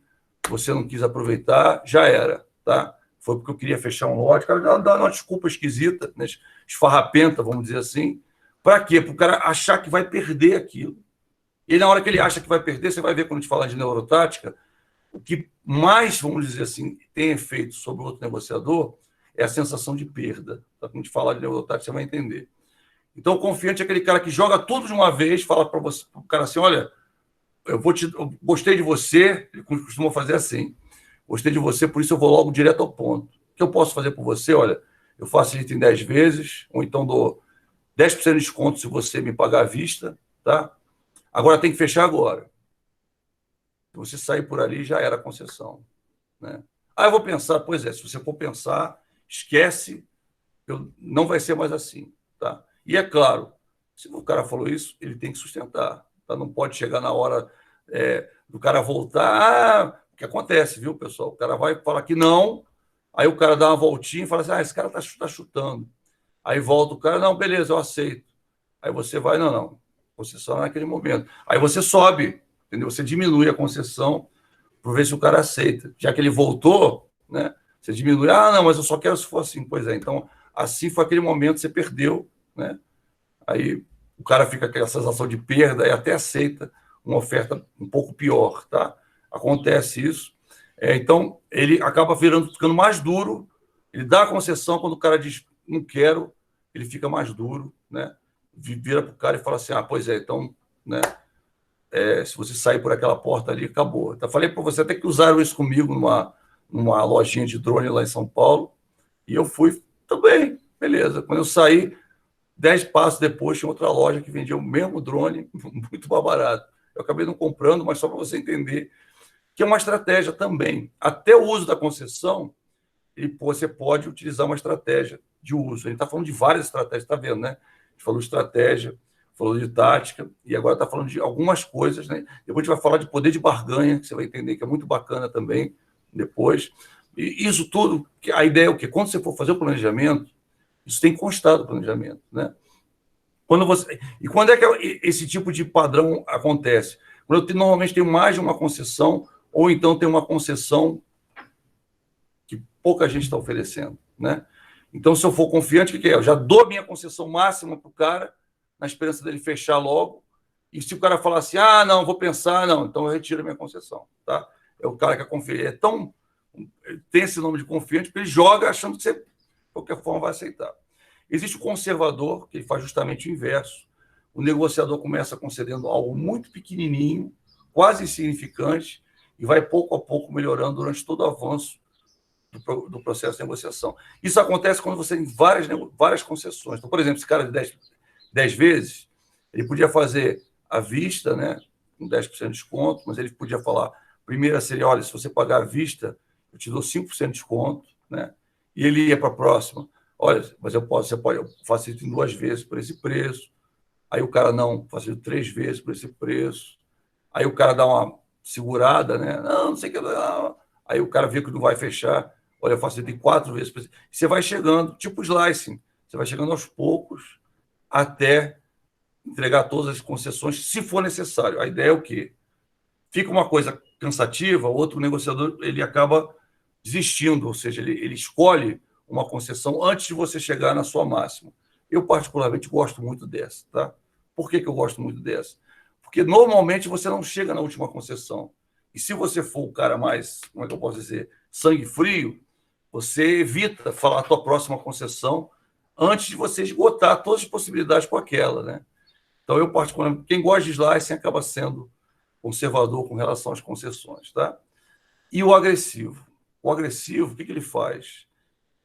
você não quis aproveitar, já era, tá? Foi porque eu queria fechar um lote, o cara dá uma desculpa esquisita, né? Esfarrapenta, vamos dizer assim. Para quê? Para o cara achar que vai perder aquilo. E na hora que ele acha que vai perder, você vai ver quando a gente falar de neurotática, o que mais, vamos dizer assim, tem efeito sobre o outro negociador é a sensação de perda. Tá? Quando a gente falar de neurotática, você vai entender. Então, o confiante é aquele cara que joga tudo de uma vez, fala para você, o cara assim, olha, eu gostei de você, ele costuma fazer assim, gostei de você, por isso eu vou logo direto ao ponto. O que eu posso fazer por você? Olha, eu faço isso em 10 vezes, ou então dou 10% de desconto se você me pagar à vista, tá? Agora tem que fechar agora. Se você sair por ali, já era concessão, né? Eu vou pensar, pois é, se você for pensar, esquece, não vai ser mais assim, tá? E é claro, se o cara falou isso, ele tem que sustentar, tá? Não pode chegar na hora do cara voltar, o que acontece, viu, pessoal? O cara vai falar que não, aí o cara dá uma voltinha e fala assim, esse cara tá chutando. Aí volta o cara, não, beleza, eu aceito. Aí você vai, não, concessão naquele momento. Aí você sobe, entendeu? Você diminui a concessão para ver se o cara aceita. Já que ele voltou, né? Você diminui, não, mas eu só quero se for assim. Pois é, então, assim foi aquele momento, você perdeu, né? Aí o cara fica com aquela sensação de perda e até aceita uma oferta um pouco pior, tá? Acontece isso. Então, ele acaba ficando mais duro, ele dá a concessão, quando o cara diz, não quero, ele fica mais duro, né? Vira para o cara e fala assim, pois é, então, né? Se você sair por aquela porta ali, acabou. Então, falei para você até que usaram isso comigo numa lojinha de drone lá em São Paulo, e eu fui, também, beleza. Quando eu saí, 10 passos depois, tinha outra loja que vendia o mesmo drone, muito mais barato. Eu acabei não comprando, mas só para você entender que é uma estratégia também. Até o uso da concessão, você pode utilizar uma estratégia de uso. A gente está falando de várias estratégias, está vendo, né? A gente falou de estratégia, falou de tática, e agora está falando de algumas coisas, né? Depois a gente vai falar de poder de barganha, que você vai entender que é muito bacana também, depois. E isso tudo, a ideia é o quê? Quando você for fazer o planejamento, Isso tem constado no planejamento, né? Quando é que esse tipo de padrão acontece? Quando normalmente tem mais de uma concessão, ou então tem uma concessão que pouca gente está oferecendo, né? Então, se eu for confiante, o que é? Eu já dou minha concessão máxima para o cara, na esperança dele fechar logo, e se o cara falar assim, não, vou pensar, não, então eu retiro a minha concessão, tá? É o cara que é confiante, tem esse nome de confiante, porque ele joga achando que você, de qualquer forma, vai aceitar. Existe o conservador, que ele faz justamente o inverso. O negociador começa concedendo algo muito pequenininho, quase insignificante, e vai pouco a pouco melhorando durante todo o avanço do processo de negociação. Isso acontece quando você tem várias concessões. Então, por exemplo, esse cara de 10 vezes, ele podia fazer à vista, né, com 10% de desconto, mas ele podia falar, primeira seria, olha, se você pagar à vista, eu te dou 5% de desconto, né? E ele ia para a próxima, olha, mas eu facilito em 2 vezes por esse preço. Aí o cara, não, facilito 3 vezes por esse preço. Aí o cara dá uma segurada, né? Não sei o que. Não. Aí o cara vê que não vai fechar. Olha, eu facilito em 4 vezes. Você vai chegando, tipo slicing, você vai chegando aos poucos até entregar todas as concessões, se for necessário. A ideia é o quê? Fica uma coisa cansativa, outro negociador ele acaba desistindo, ou seja, ele escolhe uma concessão antes de você chegar na sua máxima. Eu, particularmente, gosto muito dessa. Tá? Por que eu gosto muito dessa? Porque, normalmente, você não chega na última concessão. E se você for o cara mais, como é que eu posso dizer, sangue frio, você evita falar a tua próxima concessão antes de você esgotar todas as possibilidades com aquela. Né? Então, eu, particularmente, quem gosta de slicing acaba sendo conservador com relação às concessões. Tá? E o agressivo? O agressivo, o que ele faz?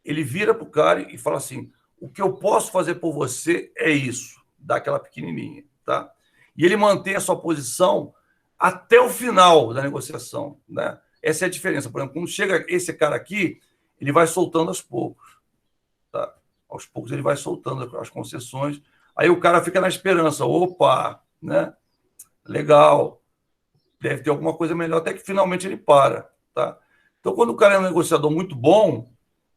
Ele vira para o cara e fala assim, o que eu posso fazer por você é isso, dá aquela pequenininha. Tá? E ele mantém a sua posição até o final da negociação. Né? Essa é a diferença. Por exemplo, quando chega esse cara aqui, ele vai soltando aos poucos. Tá? Aos poucos ele vai soltando as concessões. Aí o cara fica na esperança. Opa, né? Legal. Deve ter alguma coisa melhor, até que finalmente ele para. Tá? Então, quando o cara é um negociador muito bom,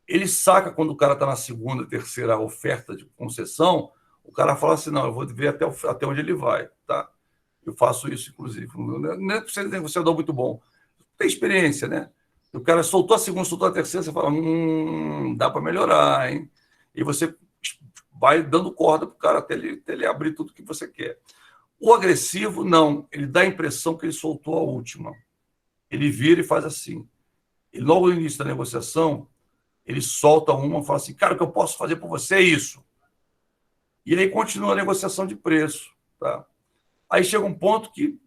ele saca quando o cara está na segunda, terceira oferta de concessão, o cara fala assim, não, eu vou ver até onde ele vai. Tá? Eu faço isso, inclusive. Não é que você é um negociador muito bom. Tem experiência, né? O cara soltou a segunda, soltou a terceira, você fala, dá para melhorar, hein? E você vai dando corda para o cara até ele abrir tudo que você quer. O agressivo, não. Ele dá a impressão que ele soltou a última. Ele vira e faz assim. E logo no início da negociação, ele solta uma e fala assim, cara, o que eu posso fazer por você é isso. E aí continua a negociação de preço. Tá? Aí chega um ponto que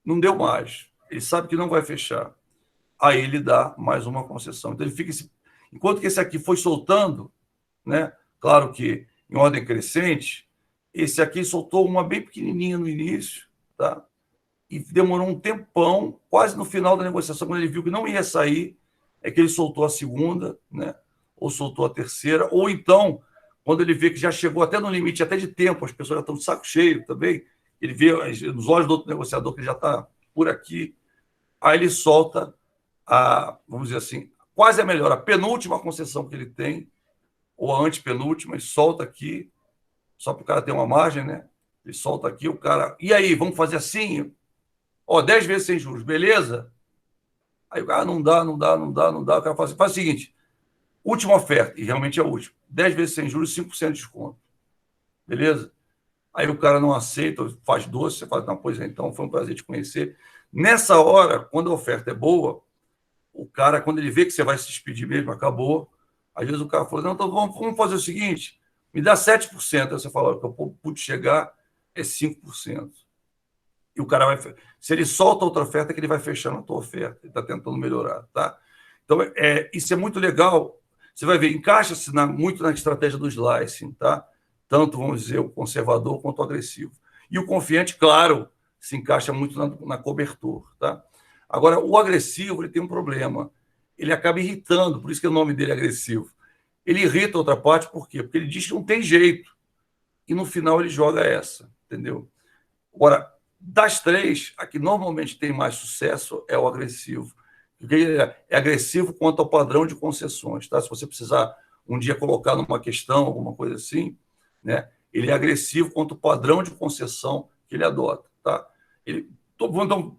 não deu mais. Ele sabe que não vai fechar. Aí ele dá mais uma concessão. Então ele fica enquanto que esse aqui foi soltando, né? Claro que em ordem crescente, esse aqui soltou uma bem pequenininha no início, tá? E demorou um tempão, quase no final da negociação, quando ele viu que não ia sair, é que ele soltou a segunda, né? Ou soltou a terceira, ou então, quando ele vê que já chegou até no limite, até de tempo, as pessoas já estão de saco cheio também, ele vê nos olhos do outro negociador que ele já está por aqui, aí ele solta vamos dizer assim, quase a melhor, a penúltima concessão que ele tem, ou a antepenúltima, ele solta aqui, só para o cara ter uma margem, né? Ele solta aqui, o cara, e aí, vamos fazer assim? 10 vezes sem juros, beleza? Aí o cara, não dá, o cara faz o seguinte, última oferta, e realmente é a última, 10 vezes sem juros, 5% de desconto, beleza? Aí o cara não aceita, faz doce, você fala, não, pois é, então foi um prazer te conhecer. Nessa hora, quando a oferta é boa, o cara, quando ele vê que você vai se despedir mesmo, acabou, às vezes o cara fala, não, então vamos fazer o seguinte, me dá 7%. Aí você fala, o que eu pude chegar é 5%. E o cara vai... Se ele solta outra oferta, é que ele vai fechando a tua oferta. Ele está tentando melhorar, tá? Então, isso é muito legal. Você vai ver, encaixa-se muito na estratégia do slicing, tá? Tanto, vamos dizer, o conservador quanto o agressivo. E o confiante, claro, se encaixa muito na cobertura, tá? Agora, o agressivo, ele tem um problema. Ele acaba irritando, por isso que o nome dele é agressivo. Ele irrita a outra parte, por quê? Porque ele diz que não tem jeito. E no final ele joga essa, entendeu? Agora, das três, a que normalmente tem mais sucesso é o agressivo. Porque é agressivo quanto ao padrão de concessões. Tá? Se você precisar um dia colocar numa questão, alguma coisa assim, né? Ele é agressivo contra o padrão de concessão que ele adota, tá? Então,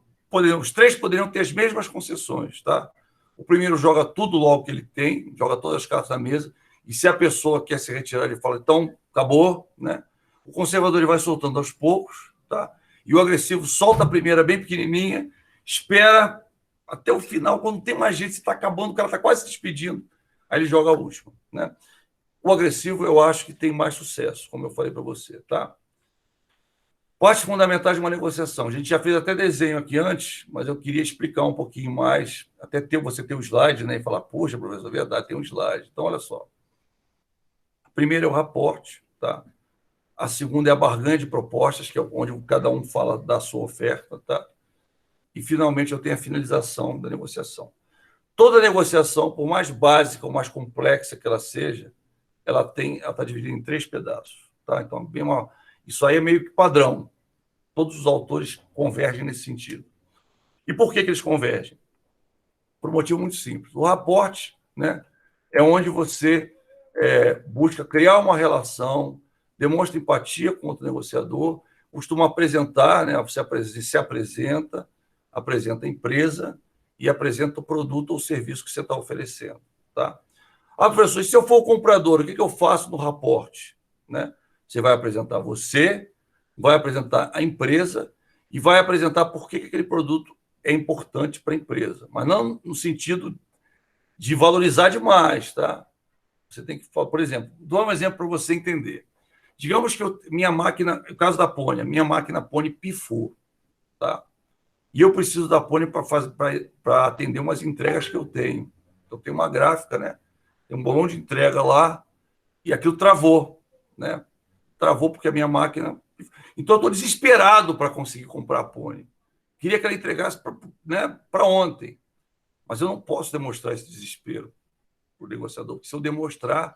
os três poderiam ter as mesmas concessões, tá? O primeiro joga tudo logo que ele tem, joga todas as cartas na mesa, e se a pessoa quer se retirar, ele fala, então, acabou, né? O conservador ele vai soltando aos poucos, tá? E o agressivo solta a primeira bem pequenininha, espera até o final, quando não tem mais gente, se está acabando, o cara está quase se despedindo, aí ele joga a última, né? O agressivo, eu acho que tem mais sucesso, como eu falei para você, tá? Partes fundamentais de uma negociação. A gente já fez até desenho aqui antes, mas eu queria explicar um pouquinho mais, até você ter o slide, né? E falar, poxa, professor, é verdade, tem um slide. Então, olha só. A primeira é o raporte, tá? A segunda é a barganha de propostas, que é onde cada um fala da sua oferta, tá? E, finalmente, eu tenho a finalização da negociação. Toda negociação, por mais básica ou mais complexa que ela seja, ela está dividida em 3 pedaços, tá? Então, isso aí é meio que padrão. Todos os autores convergem nesse sentido. E por que eles convergem? Por um motivo muito simples. O raporte, né, é onde você busca criar uma relação, demonstra empatia com o negociador, costuma apresentar, né, você se apresenta a empresa e apresenta o produto ou serviço que você está oferecendo. Tá? Professor, e se eu for o comprador, o que eu faço no raporte? Né? Você vai apresentar você, vai apresentar a empresa e vai apresentar por que aquele produto é importante para a empresa, mas não no sentido de valorizar demais, tá? Você tem que, por exemplo, dou um exemplo para você entender. Digamos que minha máquina, no caso da Pony, a minha máquina Pony pifou, tá? E eu preciso da Pony para atender umas entregas que eu tenho. Então, tem uma gráfica, né? Tem um bolão de entrega lá e aquilo travou, né? Travou porque a minha máquina... Então, eu estou desesperado para conseguir comprar a Pony. Queria que ela entregasse para ontem. Mas eu não posso demonstrar esse desespero para o negociador, porque se eu demonstrar,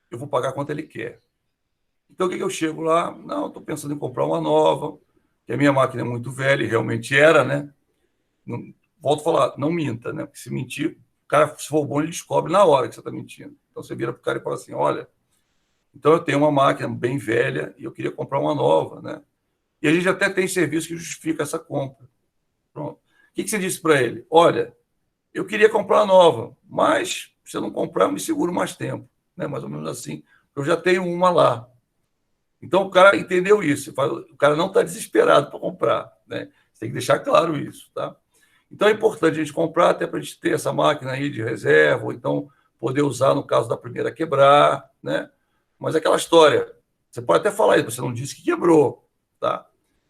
eu vou pagar quanto ele quer. Então, o que eu chego lá? Não, estou pensando em comprar uma nova, que a minha máquina é muito velha, e realmente era, né? Não, volto a falar, não minta, né? Porque se mentir, o cara, se for bom, ele descobre na hora que você está mentindo. Então, você vira para o cara e fala assim, olha, então eu tenho uma máquina bem velha e eu queria comprar uma nova, né? E a gente até tem serviço que justifica essa compra. Pronto. O que você disse para ele? Olha, eu queria comprar uma nova, mas se eu não comprar, eu me seguro mais tempo. Né? Mais ou menos assim. Eu já tenho uma lá. Então, o cara entendeu isso. O cara não está desesperado para comprar. Né? Você tem que deixar claro isso. Tá? Então, é importante a gente comprar até para a gente ter essa máquina aí de reserva, ou então poder usar no caso da primeira quebrar. Né? Mas é aquela história. Você pode até falar isso, você não disse que quebrou. Tá?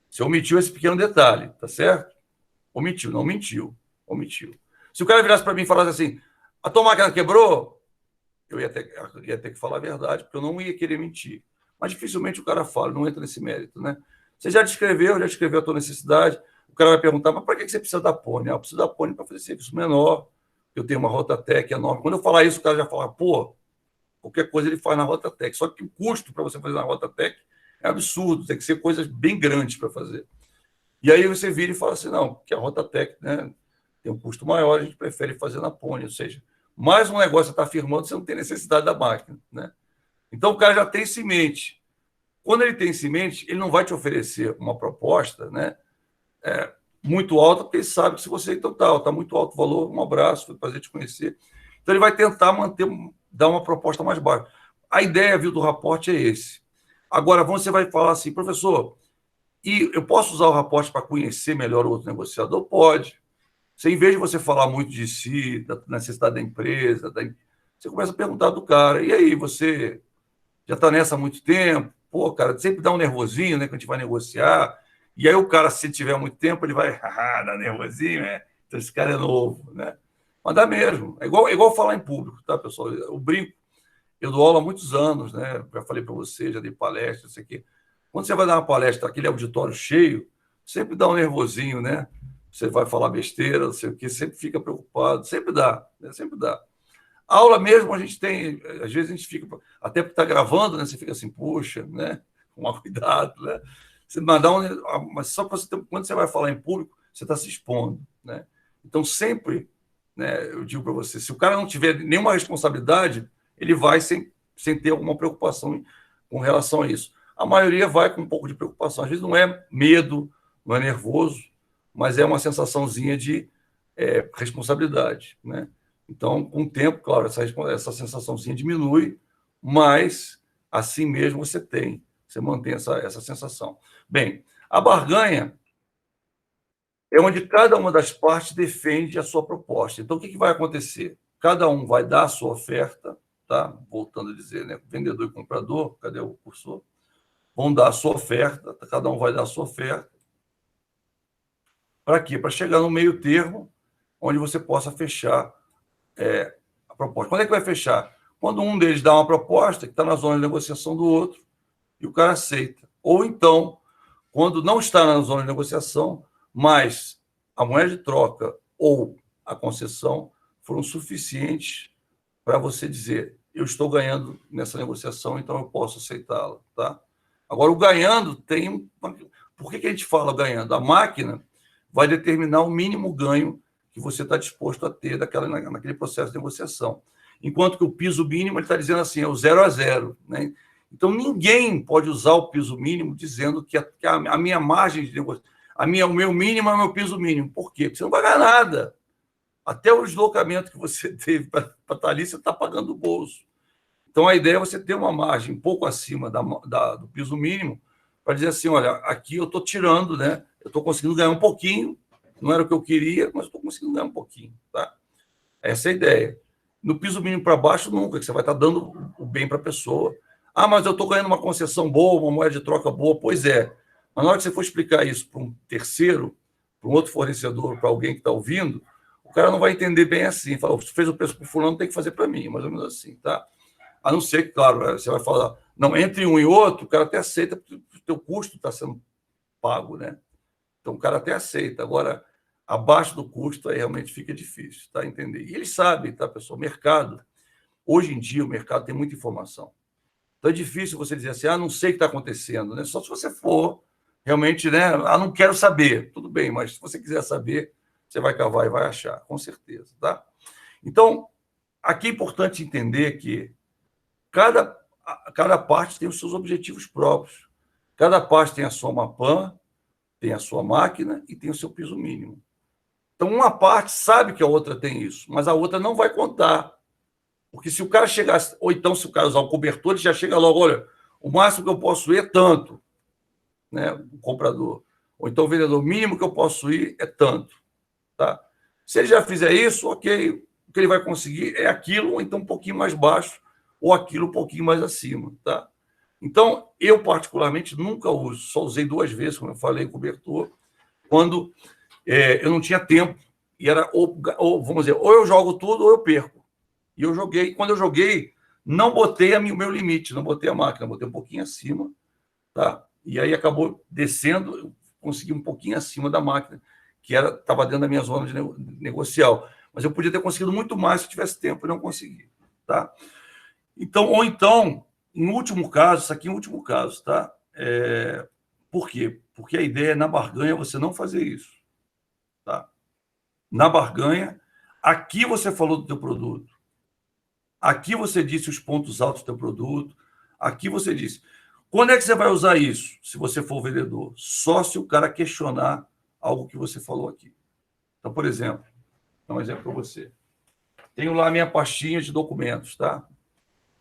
Você omitiu esse pequeno detalhe, tá certo? Omitiu, não mentiu. Omitiu. Se o cara virasse para mim e falasse assim, a tua máquina quebrou, eu ia ter que falar a verdade, porque eu não ia querer mentir. Mas dificilmente o cara fala, não entra nesse mérito, né? Você já descreveu a tua necessidade, o cara vai perguntar, mas para que você precisa da Pony? Eu preciso da Pony para fazer serviço menor, eu tenho uma Rotatec enorme. Quando eu falar isso, o cara já fala, pô, qualquer coisa ele faz na Rotatec. Só que o custo para você fazer na Rotatec é absurdo, tem que ser coisas bem grandes para fazer. E aí você vira e fala assim, não, que a Rotatec, né, tem um custo maior, a gente prefere fazer na Pony, ou seja, mais um negócio está afirmando, você não tem necessidade da máquina, né? Então o cara já tem isso em mente. Quando ele tem isso em mente, ele não vai te oferecer uma proposta, né, muito alta, porque ele sabe que se você então está muito alto o valor, um abraço, foi um prazer te conhecer. Então ele vai tentar dar uma proposta mais baixa. A ideia, viu, do raporte é esse. Agora, você vai falar assim, professor, e eu posso usar o raporte para conhecer melhor o outro negociador? Pode. Você, em vez de você falar muito de si, da necessidade da empresa, você começa a perguntar do cara, e aí, você já está nessa há muito tempo? Pô, cara, sempre dá um nervosinho, né, quando a gente vai negociar, e aí o cara, se tiver muito tempo, ele vai, dá nervosinho, né? Então esse cara é novo, né? Mas dá mesmo. É igual falar em público, tá, pessoal? Eu brinco, eu dou aula há muitos anos, né? Já falei para você, já dei palestra, não sei o quê. Quando você vai dar uma palestra, aquele auditório cheio, sempre dá um nervosinho, né? Você vai falar besteira, não sei o quê, sempre fica preocupado, sempre dá, né? Sempre dá. A aula mesmo, a gente tem, às vezes a gente fica, até porque está gravando, né? Você fica assim, puxa, né? Tomar cuidado, né? Você mandar mas só para você ter, quando você vai falar em público, você está se expondo, né? Então, sempre, né, eu digo para você, se o cara não tiver nenhuma responsabilidade, ele vai sem ter alguma preocupação com relação a isso. A maioria vai com um pouco de preocupação. Às vezes não é medo, não é nervoso, mas é uma sensaçãozinha de responsabilidade, né? Então, com o tempo, claro, essa sensaçãozinha diminui, mas assim mesmo você mantém essa sensação. Bem, a barganha é onde cada uma das partes defende a sua proposta. Então, o que vai acontecer? Cada um vai dar a sua oferta, tá? Voltando a dizer, né? Vendedor e comprador, cadê o cursor? Vão dar a sua oferta, cada um vai dar a sua oferta. Para quê? Para chegar no meio termo, onde você possa fechar a proposta. Quando é que vai fechar? Quando um deles dá uma proposta que está na zona de negociação do outro e o cara aceita. Ou então, quando não está na zona de negociação, mas a moeda de troca ou a concessão foram suficientes para você dizer: eu estou ganhando nessa negociação, então eu posso aceitá-la. Tá? Agora, o ganhando tem... Por que a gente fala ganhando? A máquina vai determinar o mínimo ganho que você está disposto a ter naquele processo de negociação. Enquanto que o piso mínimo ele está dizendo assim, é o 0 a 0. Né? Então, ninguém pode usar o piso mínimo dizendo que a minha margem de negociação, o meu mínimo é o meu piso mínimo. Por quê? Porque você não vai ganhar nada. Até o deslocamento que você teve para estar ali, você está pagando do bolso. Então, a ideia é você ter uma margem um pouco acima do piso mínimo para dizer assim, olha, aqui eu estou tirando, né? Eu estou conseguindo ganhar um pouquinho, não era o que eu queria, mas estou conseguindo ganhar um pouquinho. Tá? Essa é a ideia. No piso mínimo para baixo, nunca, que você vai estar dando o bem para a pessoa. Ah, mas eu estou ganhando uma concessão boa, uma moeda de troca boa. Pois é. Mas na hora que você for explicar isso para um terceiro, para um outro fornecedor, para alguém que está ouvindo, o cara não vai entender bem assim. Fala, você fez o preço para o fulano, tem que fazer para mim, mais ou menos assim. Tá? A não ser que, claro, você vai falar, não, entre um e outro, o cara até aceita, porque o teu custo está sendo pago, né? Então, o cara até aceita. Agora, abaixo do custo, aí realmente fica difícil, tá? Entender. E eles sabem, tá, pessoal? Mercado, hoje em dia, o mercado tem muita informação. Então, é difícil você dizer assim, não sei o que está acontecendo, né? Só se você for realmente, né? Não quero saber. Tudo bem, mas se você quiser saber, você vai cavar e vai achar, com certeza, tá? Então, aqui é importante entender que cada parte tem os seus objetivos próprios. Cada parte tem a sua MAPAM, tem a sua máquina e tem o seu piso mínimo. Então, uma parte sabe que a outra tem isso, mas a outra não vai contar. Porque se o cara chegar, ou então se o cara usar o cobertor, ele já chega logo, olha, o máximo que eu posso ir é tanto, né? O comprador. Ou então o vendedor, o mínimo que eu posso ir é tanto. Tá? Se ele já fizer isso, ok, o que ele vai conseguir é aquilo, ou então um pouquinho mais baixo, ou aquilo um pouquinho mais acima. Tá? Então, eu particularmente nunca uso, só usei 2 vezes, como eu falei, cobertor, quando eu não tinha tempo, e era, vamos dizer, ou eu jogo tudo ou eu perco. E eu joguei, quando eu joguei, não botei o meu limite, não botei a máquina, botei um pouquinho acima, tá? E aí acabou descendo, eu consegui um pouquinho acima da máquina, que estava dentro da minha zona de negocial. Mas eu podia ter conseguido muito mais se tivesse tempo e não consegui, tá? Então, ou então, em último caso, isso aqui é um último caso, tá? Por quê? Porque a ideia é, na barganha, você não fazer isso, tá? Na barganha, aqui você falou do teu produto, aqui você disse os pontos altos do teu produto, aqui você disse. Quando é que você vai usar isso, se você for vendedor? Só se o cara questionar algo que você falou aqui. Então, por exemplo, vou dar um exemplo para você. Tenho lá a minha pastinha de documentos, tá?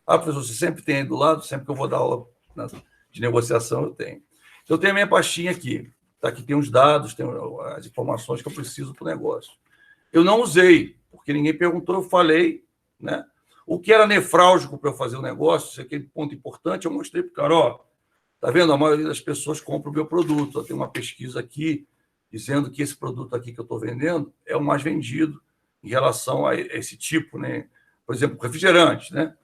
Professor, você sempre tem aí do lado, sempre que eu vou dar aula de negociação, eu tenho. Eu tenho a minha pastinha aqui. Tá? Aqui tem os dados, tem as informações que eu preciso para o negócio. Eu não usei, porque ninguém perguntou, eu falei, né? O que era nefrálgico para eu fazer o negócio, isso aqui é um ponto importante, eu mostrei para o cara, tá vendo? A maioria das pessoas compra o meu produto. Tem uma pesquisa aqui dizendo que esse produto aqui que eu estou vendendo é o mais vendido em relação a esse tipo, né? Por exemplo, refrigerante, né?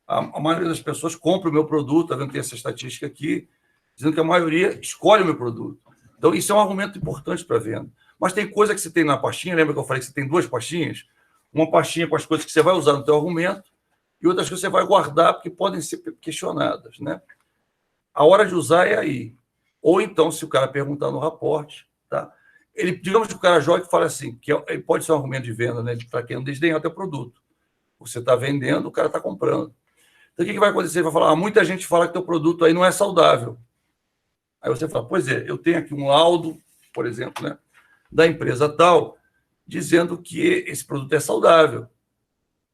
A maioria das pessoas compra o meu produto, tá vendo? Tem essa estatística aqui, dizendo que a maioria escolhe o meu produto. Então, isso é um argumento importante para a venda. Mas tem coisa que você tem na pastinha, lembra que eu falei que você tem 2 pastinhas? Uma pastinha com as coisas que você vai usar no teu argumento e outras que você vai guardar porque podem ser questionadas, né? A hora de usar é aí. Ou então, se o cara perguntar no raporte, tá? Digamos que o cara joga e fala assim, que pode ser um argumento de venda, né? Para quem não desdenhar o teu produto. Você está vendendo, o cara está comprando. Então, o que vai acontecer? Ele vai falar, muita gente fala que teu produto aí não é saudável. Aí você fala, pois é, eu tenho aqui um laudo, por exemplo, né, da empresa tal, dizendo que esse produto é saudável.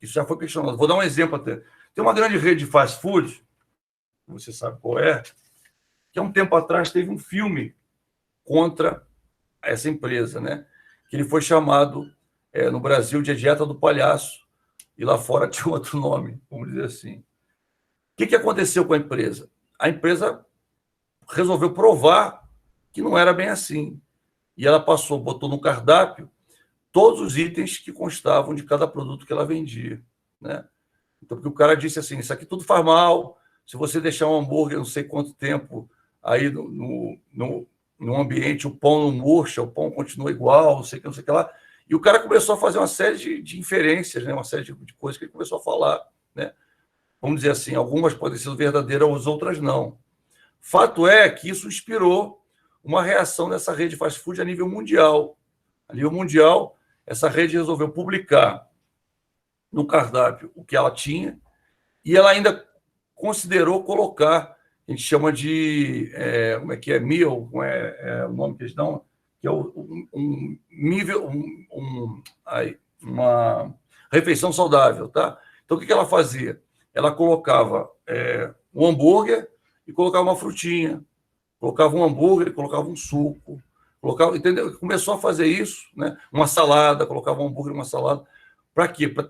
Isso já foi questionado. Vou dar um exemplo até. Tem uma grande rede de fast food, você sabe qual é, que há um tempo atrás teve um filme contra essa empresa, né? Que ele foi chamado no Brasil de Dieta do Palhaço, e lá fora tinha outro nome, vamos dizer assim. O que aconteceu com a empresa? A empresa resolveu provar que não era bem assim. E ela botou no cardápio todos os itens que constavam de cada produto que ela vendia, né? Então, porque o cara disse assim, isso aqui tudo faz mal, se você deixar um hambúrguer não sei quanto tempo aí no ambiente, o pão não murcha, o pão continua igual, não sei o que lá. E o cara começou a fazer uma série de inferências, né? Uma série de coisas que ele começou a falar, né? Vamos dizer assim, algumas podem ser verdadeiras, outras não. Fato é que isso inspirou uma reação dessa rede fast food a nível mundial. A nível mundial, essa rede resolveu publicar no cardápio o que ela tinha e ela ainda considerou colocar, a gente chama de, como é que é, meal, o nome que eles dão, que é uma refeição saudável, tá? Então, o que ela fazia? Ela colocava um hambúrguer e colocava uma frutinha, colocava um hambúrguer e colocava um suco, colocava, entendeu? Começou a fazer isso, né? Uma salada, colocava um hambúrguer e uma salada. Para quê? Para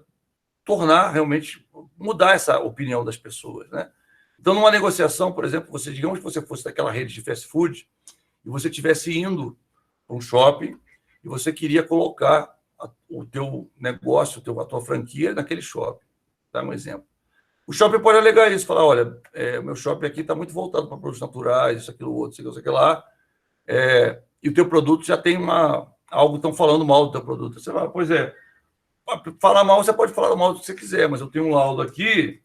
tornar realmente, mudar essa opinião das pessoas, né? Então, numa negociação, por exemplo, digamos que você fosse daquela rede de fast food e você estivesse indo para um shopping e você queria colocar o teu negócio, a tua franquia naquele shopping. Dá um exemplo. O shopping pode alegar isso, falar, olha, o meu shopping aqui está muito voltado para produtos naturais, isso, aquilo, outro, isso, aquilo lá, e o teu produto já tem algo que estão falando mal do teu produto. Você fala, pois é, falar mal, você pode falar mal do que você quiser, mas eu tenho um laudo aqui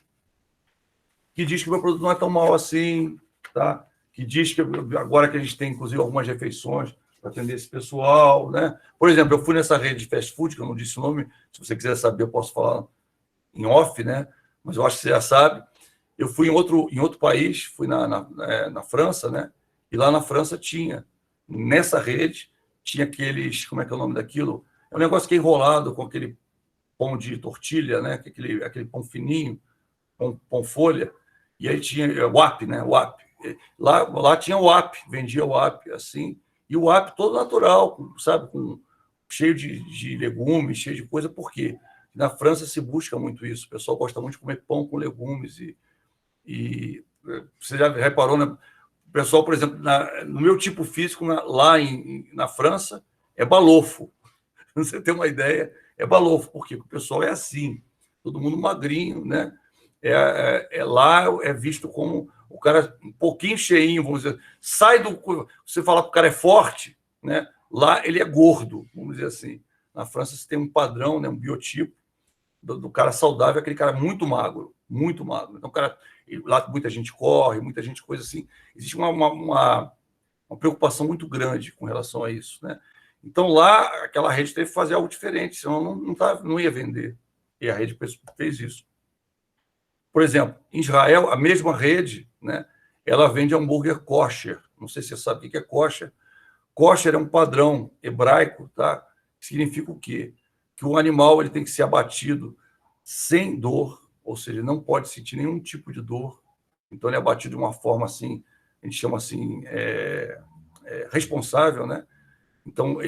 que diz que o meu produto não é tão mal assim, tá? Que diz que agora que a gente tem, inclusive, algumas refeições para atender esse pessoal, né? Por exemplo, eu fui nessa rede de fast food, que eu não disse o nome, se você quiser saber, eu posso falar em off, né? Mas eu acho que você já sabe. Eu fui em outro país, fui na França, né? E lá na França nessa rede, tinha aqueles, como é que é o nome daquilo? É um negócio que é enrolado com aquele pão de tortilha, né? Aquele pão fininho, pão folha, e aí tinha o WAP, né? O WAP. Lá tinha o WAP, vendia o WAP, assim, e o WAP todo natural, sabe? Cheio de legumes, cheio de coisa, por quê? Na França se busca muito isso, o pessoal gosta muito de comer pão com legumes, e você já reparou, né? O pessoal, por exemplo, no meu tipo físico, lá na França, é balofo. Você tem uma ideia, é balofo, porque o pessoal é assim, todo mundo magrinho, né? Lá é visto como o cara um pouquinho cheinho, vamos dizer. Você falar que o cara é forte, né? Lá ele é gordo, vamos dizer assim. Na França você tem um padrão, né? Um biotipo do cara saudável, aquele cara muito magro, muito magro. Então, lá muita gente corre, muita gente coisa assim. Existe uma preocupação muito grande com relação a isso, né? Então, lá, aquela rede teve que fazer algo diferente, senão não ia vender. E a rede fez isso. Por exemplo, em Israel, a mesma rede, né, ela vende hambúrguer kosher. Não sei se você sabe o que é kosher. Kosher é um padrão hebraico, tá? Que significa o quê? Que o animal ele tem que ser abatido sem dor, ou seja, ele não pode sentir nenhum tipo de dor. Então, ele é abatido de uma forma assim, a gente chama assim, responsável, né? Então,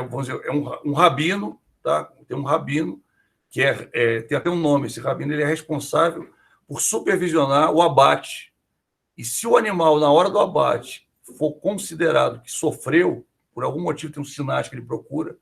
vamos dizer, um rabino, tá? Tem um rabino que tem até um nome, esse rabino ele é responsável por supervisionar o abate. E se o animal, na hora do abate, for considerado que sofreu, por algum motivo tem uns sinais que ele procura,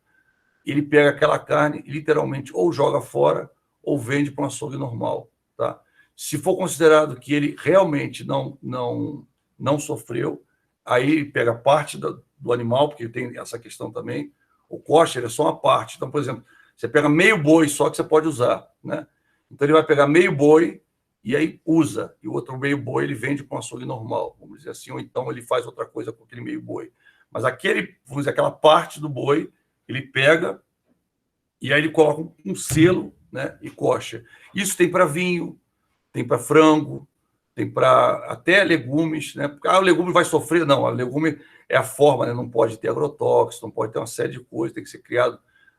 ele pega aquela carne e literalmente ou joga fora ou vende para um açougue normal. Tá? Se for considerado que ele realmente não sofreu, aí ele pega parte do animal, porque tem essa questão também. O kosher é só uma parte. Então, por exemplo, você pega meio boi só que você pode usar, né? Então ele vai pegar meio boi e aí usa, e o outro meio boi ele vende para um açougue normal, vamos dizer assim, ou então ele faz outra coisa com aquele meio boi. Mas vamos dizer, aquela parte do boi, ele pega e aí ele coloca um selo, né? E kosher. Isso tem para vinho, tem para frango, tem para até legumes, né? Porque o legume vai sofrer, não, o legume é a forma, né? Não pode ter agrotóxico, não pode ter uma série de coisas, tem que ser criado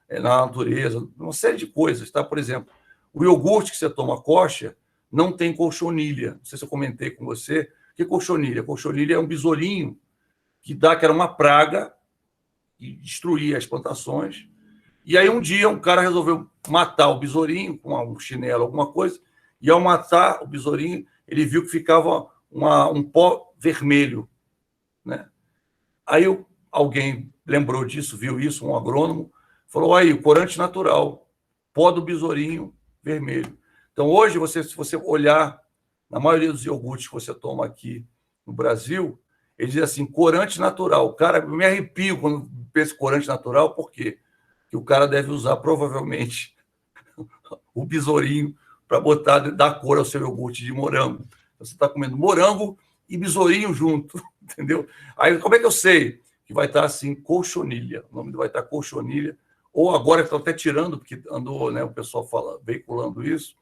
na natureza, uma série de coisas, tá? Por exemplo, o iogurte que você toma kosher não tem colchonilha. Não sei se eu comentei com você. O que é colchonilha? Colchonilha é um besourinho que era uma praga e destruía as plantações. E aí um dia um cara resolveu matar o besourinho com um chinelo, alguma coisa, e ao matar o besourinho, ele viu que ficava um pó vermelho, né? Aí alguém lembrou disso, viu isso, um agrônomo, falou, aí, o corante natural, pó do besourinho vermelho. Então, hoje, se você olhar, na maioria dos iogurtes que você toma aqui no Brasil, ele diz assim, corante natural. Cara, eu me arrepio quando penso corante natural, por quê? Porque o cara deve usar, provavelmente, o besourinho para dar cor ao seu iogurte de morango. Você está comendo morango e besourinho junto, entendeu? Aí, como é que eu sei? Que vai estar assim, colchonilha. O nome vai estar colchonilha. Ou agora estão até tirando, porque andou, né, o pessoal veiculando isso.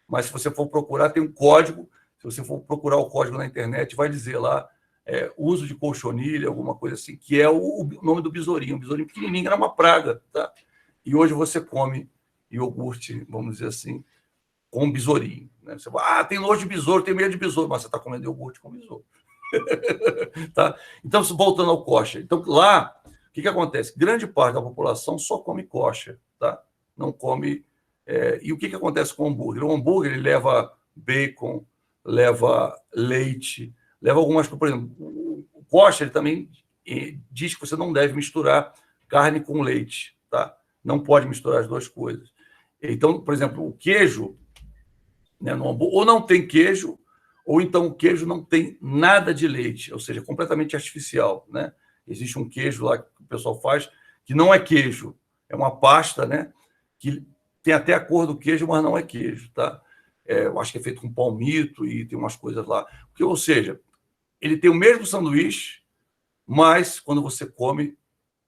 Mas se você for procurar, tem um código. Se você for procurar o código na internet, vai dizer lá uso de colchonilha, alguma coisa assim, que é o nome do besourinho. Um besourinho pequenininho, era uma praga. Tá? E hoje você come iogurte, vamos dizer assim, com besourinho. Né? Você fala, tem nojo de besouro, tem medo de besouro, mas você está comendo iogurte com besouro. Tá? Então, voltando ao kosher. Então, lá, o que acontece? Grande parte da população só come kosher, tá? Não come... E o que acontece com o hambúrguer? O hambúrguer ele leva bacon, leva leite, leva algumas coisas. Por exemplo, o kosher ele também diz que você não deve misturar carne com leite, tá? Não pode misturar as duas coisas. Então, por exemplo, o queijo, né, no hambúrguer, ou não tem queijo, ou então o queijo não tem nada de leite, ou seja, completamente artificial, né? Existe um queijo lá que o pessoal faz que não é queijo, é uma pasta, né? Que tem até a cor do queijo, mas não é queijo, tá? Eu acho que é feito com palmito e tem umas coisas lá. Porque, ou seja, ele tem o mesmo sanduíche, mas quando você come,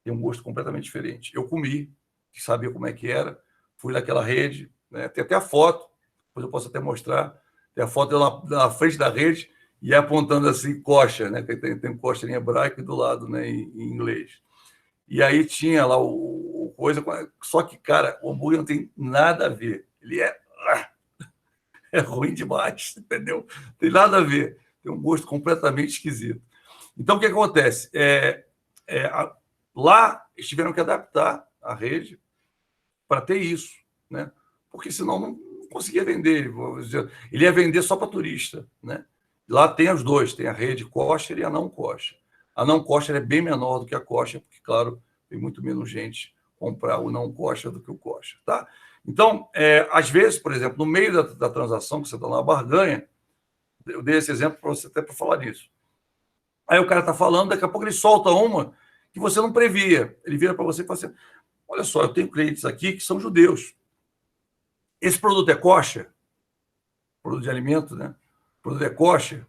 tem um gosto completamente diferente. Eu comi, sabia como é que era, fui naquela rede, né? Tem até a foto, depois eu posso até mostrar. Tem a foto na frente da rede e apontando assim, kosher, né? Tem kosher em hebraico e do lado, né, em inglês. E aí tinha lá o coisa, só que, cara, o hambúrguer não tem nada a ver. Ele é ruim demais, entendeu? Não tem nada a ver. Tem um gosto completamente esquisito. Então, o que acontece? Lá, eles tiveram que adaptar a rede para ter isso, né? Porque senão não conseguia vender. Ele ia vender só para turista, né? Lá tem os dois, tem a rede kosher e a não kosher. A não kosher é bem menor do que a kosher, porque, claro, tem muito menos gente comprar o não kosher do que o kosher, tá? Então, às vezes, por exemplo, no meio da transação, que você está na barganha, eu dei esse exemplo para você até para falar nisso. Aí o cara está falando, daqui a pouco ele solta uma que você não previa. Ele vira para você e fala assim, olha só, eu tenho clientes aqui que são judeus. Esse produto é kosher? Produto de alimento, né? O produto é kosher,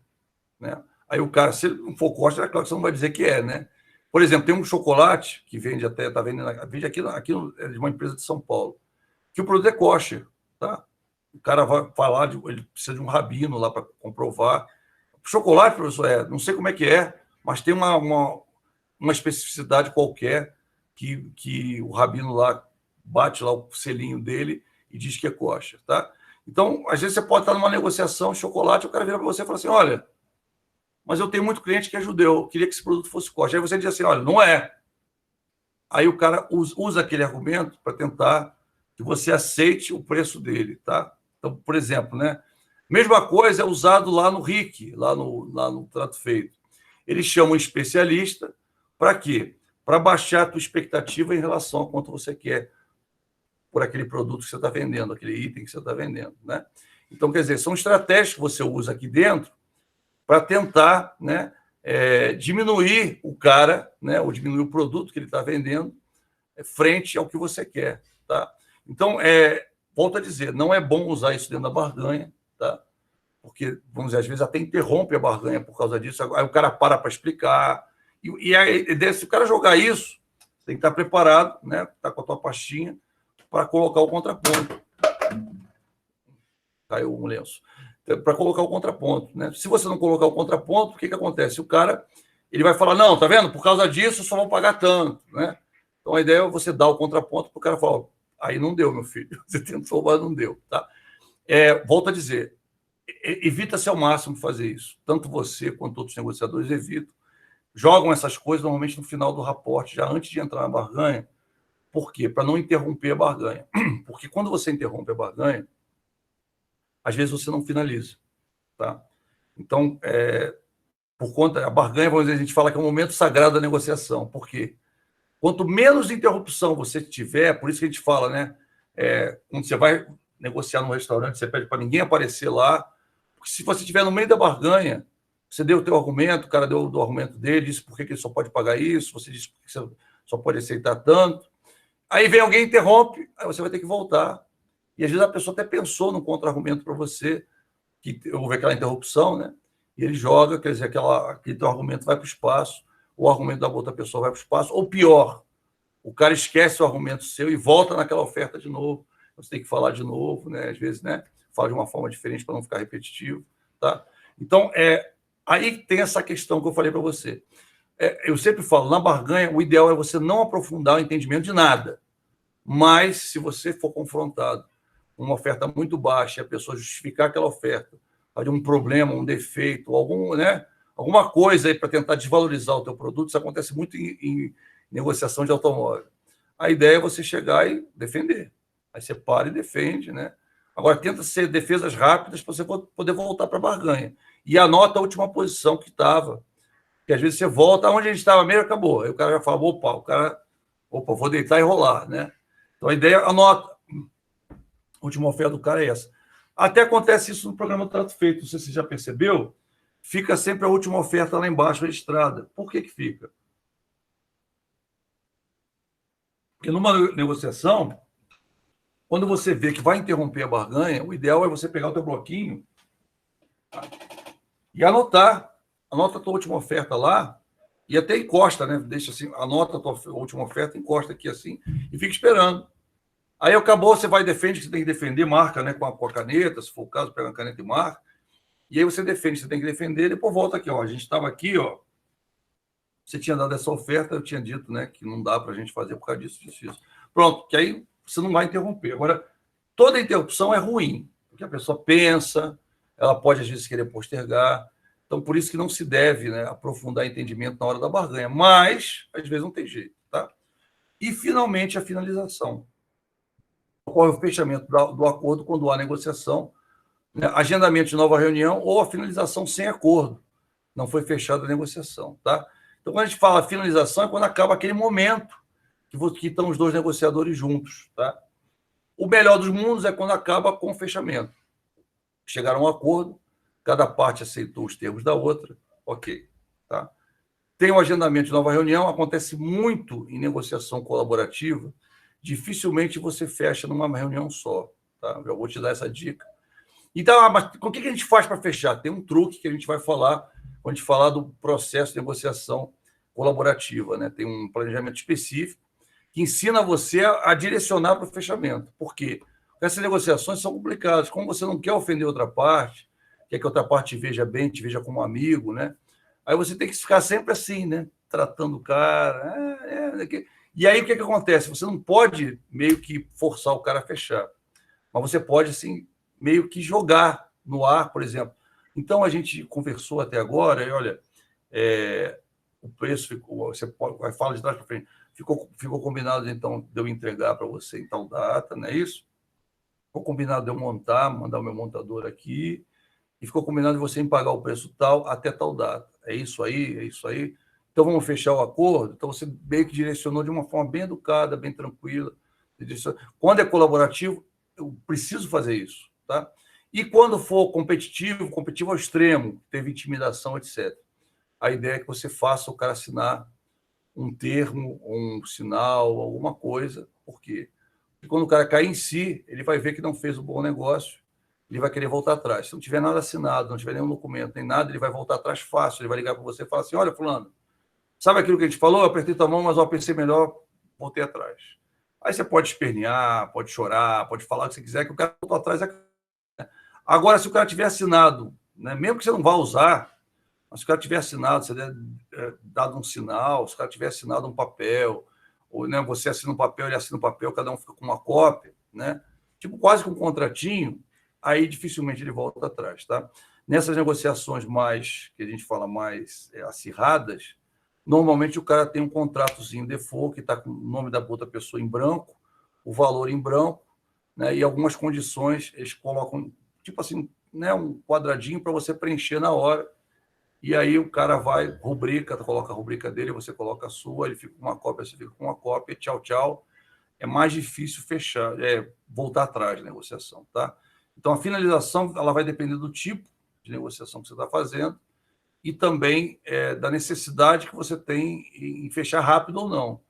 né? Aí o cara, se ele não for kosher, é claro que você não vai dizer que é, né? Por exemplo, tem um chocolate que vende até, está vendendo, vende aqui é de uma empresa de São Paulo, que o produto é kosher, tá? O cara vai falar, ele precisa de um rabino lá para comprovar. O chocolate, professor, não sei como é que é, mas tem uma especificidade qualquer que o rabino lá bate lá o selinho dele e diz que é kosher, tá? Então, às vezes você pode estar numa negociação de chocolate, o cara vira para você e fala assim, olha, mas eu tenho muito cliente que é judeu, eu queria que esse produto fosse kosher. Aí você diz assim, olha, não é. Aí o cara usa aquele argumento para tentar que você aceite o preço dele, tá? Então, por exemplo, né? Mesma coisa é usado lá no RIC, lá no Trato Feito. Eles chamam um especialista para quê? Para baixar a tua expectativa em relação a quanto você quer por aquele produto que você está vendendo, aquele item que você está vendendo, né? Então, quer dizer, são estratégias que você usa aqui dentro para tentar, né, diminuir o cara, né, ou diminuir o produto que ele está vendendo frente ao que você quer, tá? Então, volto a dizer, não é bom usar isso dentro da barganha, tá? Porque, vamos dizer, às vezes até interrompe a barganha por causa disso, aí o cara para explicar, e aí, se o cara jogar isso, você tem que estar preparado, né, tá com a tua pastinha, para colocar o contraponto. Caiu um lenço. para colocar o contraponto, né? Se você não colocar o contraponto, o que acontece? O cara ele vai falar, não, tá vendo? Por causa disso, só vão pagar tanto, né? Então, a ideia é você dar o contraponto para o cara falar, aí não deu, meu filho. Você tentou, mas não deu, tá? Volto a dizer, evita-se ao máximo fazer isso. Tanto você quanto outros negociadores evitam. Jogam essas coisas normalmente no final do raporte, já antes de entrar na barganha. Por quê? Para não interromper a barganha. Porque quando você interrompe a barganha, às vezes você não finaliza, tá? Então, por conta, a barganha, vamos dizer, a gente fala que é um momento sagrado da negociação. Por quê? Quanto menos interrupção você tiver, por isso que a gente fala, né? Quando você vai negociar num restaurante, você pede para ninguém aparecer lá, porque se você estiver no meio da barganha, você deu o teu argumento, o cara deu o argumento dele, disse por que ele só pode pagar isso, você disse por que você só pode aceitar tanto. Aí vem alguém, interrompe, aí você vai ter que voltar. E às vezes a pessoa até pensou no contra-argumento para você, que houve aquela interrupção, né? E ele joga, quer dizer, aquele teu argumento vai para o espaço, o argumento da outra pessoa vai para o espaço, ou pior, o cara esquece o argumento seu e volta naquela oferta de novo. Você tem que falar de novo, né? Às vezes, né? Fala de uma forma diferente para não ficar repetitivo, tá? Então, aí tem essa questão que eu falei para você. Eu sempre falo, na barganha, o ideal é você não aprofundar o entendimento de nada. Mas, se você for confrontado com uma oferta muito baixa e a pessoa justificar aquela oferta, de um problema, um defeito, alguma coisa aí para tentar desvalorizar o teu produto, isso acontece muito em negociação de automóvel. A ideia é você chegar e defender. Aí você para e defende, né? Agora, tenta ser defesas rápidas para você poder voltar para a barganha. E anota a última posição que estava. Porque às vezes você volta, onde a gente estava mesmo, acabou. Aí o cara já fala, opa, vou deitar e rolar, né? Então a ideia, anota. A última oferta do cara é essa. Até acontece isso no programa Trato Feito, não sei se você já percebeu, fica sempre a última oferta lá embaixo registrada. Por que fica? Porque numa negociação, quando você vê que vai interromper a barganha, o ideal é você pegar o teu bloquinho e anotar. Anota a tua última oferta lá e até encosta, né? Deixa assim, anota a tua última oferta, encosta aqui assim e fica esperando. Aí acabou, você vai e defende, que você tem que defender, marca, né, com a caneta, se for o caso, pega a caneta e marca. E aí você defende, você tem que defender, depois volta aqui, ó. A gente estava aqui, ó. Você tinha dado essa oferta, eu tinha dito, né, que não dá para a gente fazer por causa disso. Pronto, que aí você não vai interromper. Agora, toda interrupção é ruim, porque a pessoa pensa, ela pode, às vezes, querer postergar. Então, por isso que não se deve, né, aprofundar entendimento na hora da barganha. Mas, às vezes, não tem jeito, tá? E, finalmente, a finalização. Ocorre o fechamento do acordo quando há negociação, né, agendamento de nova reunião ou a finalização sem acordo. Não foi fechada a negociação, tá? Então, quando a gente fala finalização, é quando acaba aquele momento que estão os dois negociadores juntos, tá? O melhor dos mundos é quando acaba com o fechamento. Chegaram a um acordo, cada parte aceitou os termos da outra, ok, tá? Tem o agendamento de nova reunião, acontece muito em negociação colaborativa, dificilmente você fecha numa reunião só, tá? Eu vou te dar essa dica. Então, mas o que a gente faz para fechar? Tem um truque que a gente vai falar quando a gente falar do processo de negociação colaborativa, né? Tem um planejamento específico que ensina você a direcionar para o fechamento. Por quê? Porque essas negociações são complicadas. Como você não quer ofender outra parte, quer que a outra parte te veja bem, te veja como amigo, né? Aí você tem que ficar sempre assim, né? Tratando o cara. E aí o que acontece? Você não pode meio que forçar o cara a fechar, mas você pode, assim, meio que jogar no ar, por exemplo. Então, a gente conversou até agora, e olha, o preço ficou, você vai falar de trás para frente, ficou combinado, então, de eu entregar para você em tal data, não é isso? Ficou combinado de eu mandar o meu montador aqui, e ficou combinado de você me pagar o preço tal até tal data. É isso aí, é isso aí. Então, vamos fechar o acordo? Então, você meio que direcionou de uma forma bem educada, bem tranquila. Quando é colaborativo, eu preciso fazer isso, tá? E quando for competitivo ao extremo, teve intimidação, etc. A ideia é que você faça o cara assinar um termo, um sinal, alguma coisa. Por quê? Porque quando o cara cair em si, ele vai ver que não fez um bom negócio, ele vai querer voltar atrás. Se não tiver nada assinado, não tiver nenhum documento, nem nada, ele vai voltar atrás fácil. Ele vai ligar para você e falar assim, olha, fulano, sabe aquilo que a gente falou? Eu apertei tua mão, mas eu pensei melhor, voltei atrás. Aí você pode espernear, pode chorar, pode falar o que você quiser, que o cara voltou atrás. Agora, se o cara tiver assinado, né, mesmo que você não vá usar, mas se o cara tiver assinado, você der dado um sinal, se o cara tiver assinado um papel, ou né, você assina um papel, ele assina um papel, cada um fica com uma cópia, né? Tipo, quase com um contratinho, aí dificilmente ele volta atrás, tá? Nessas negociações mais, que a gente fala mais acirradas, normalmente o cara tem um contratozinho default, que está com o nome da outra pessoa em branco, o valor em branco, né? E algumas condições, eles colocam, tipo assim, né, um quadradinho para você preencher na hora, e aí o cara vai, rubrica, coloca a rubrica dele, você coloca a sua, ele fica com uma cópia, você fica com uma cópia, tchau, tchau. É mais difícil fechar, voltar atrás da negociação, tá? Então, a finalização ela vai depender do tipo de negociação que você está fazendo e também da necessidade que você tem em fechar rápido ou não.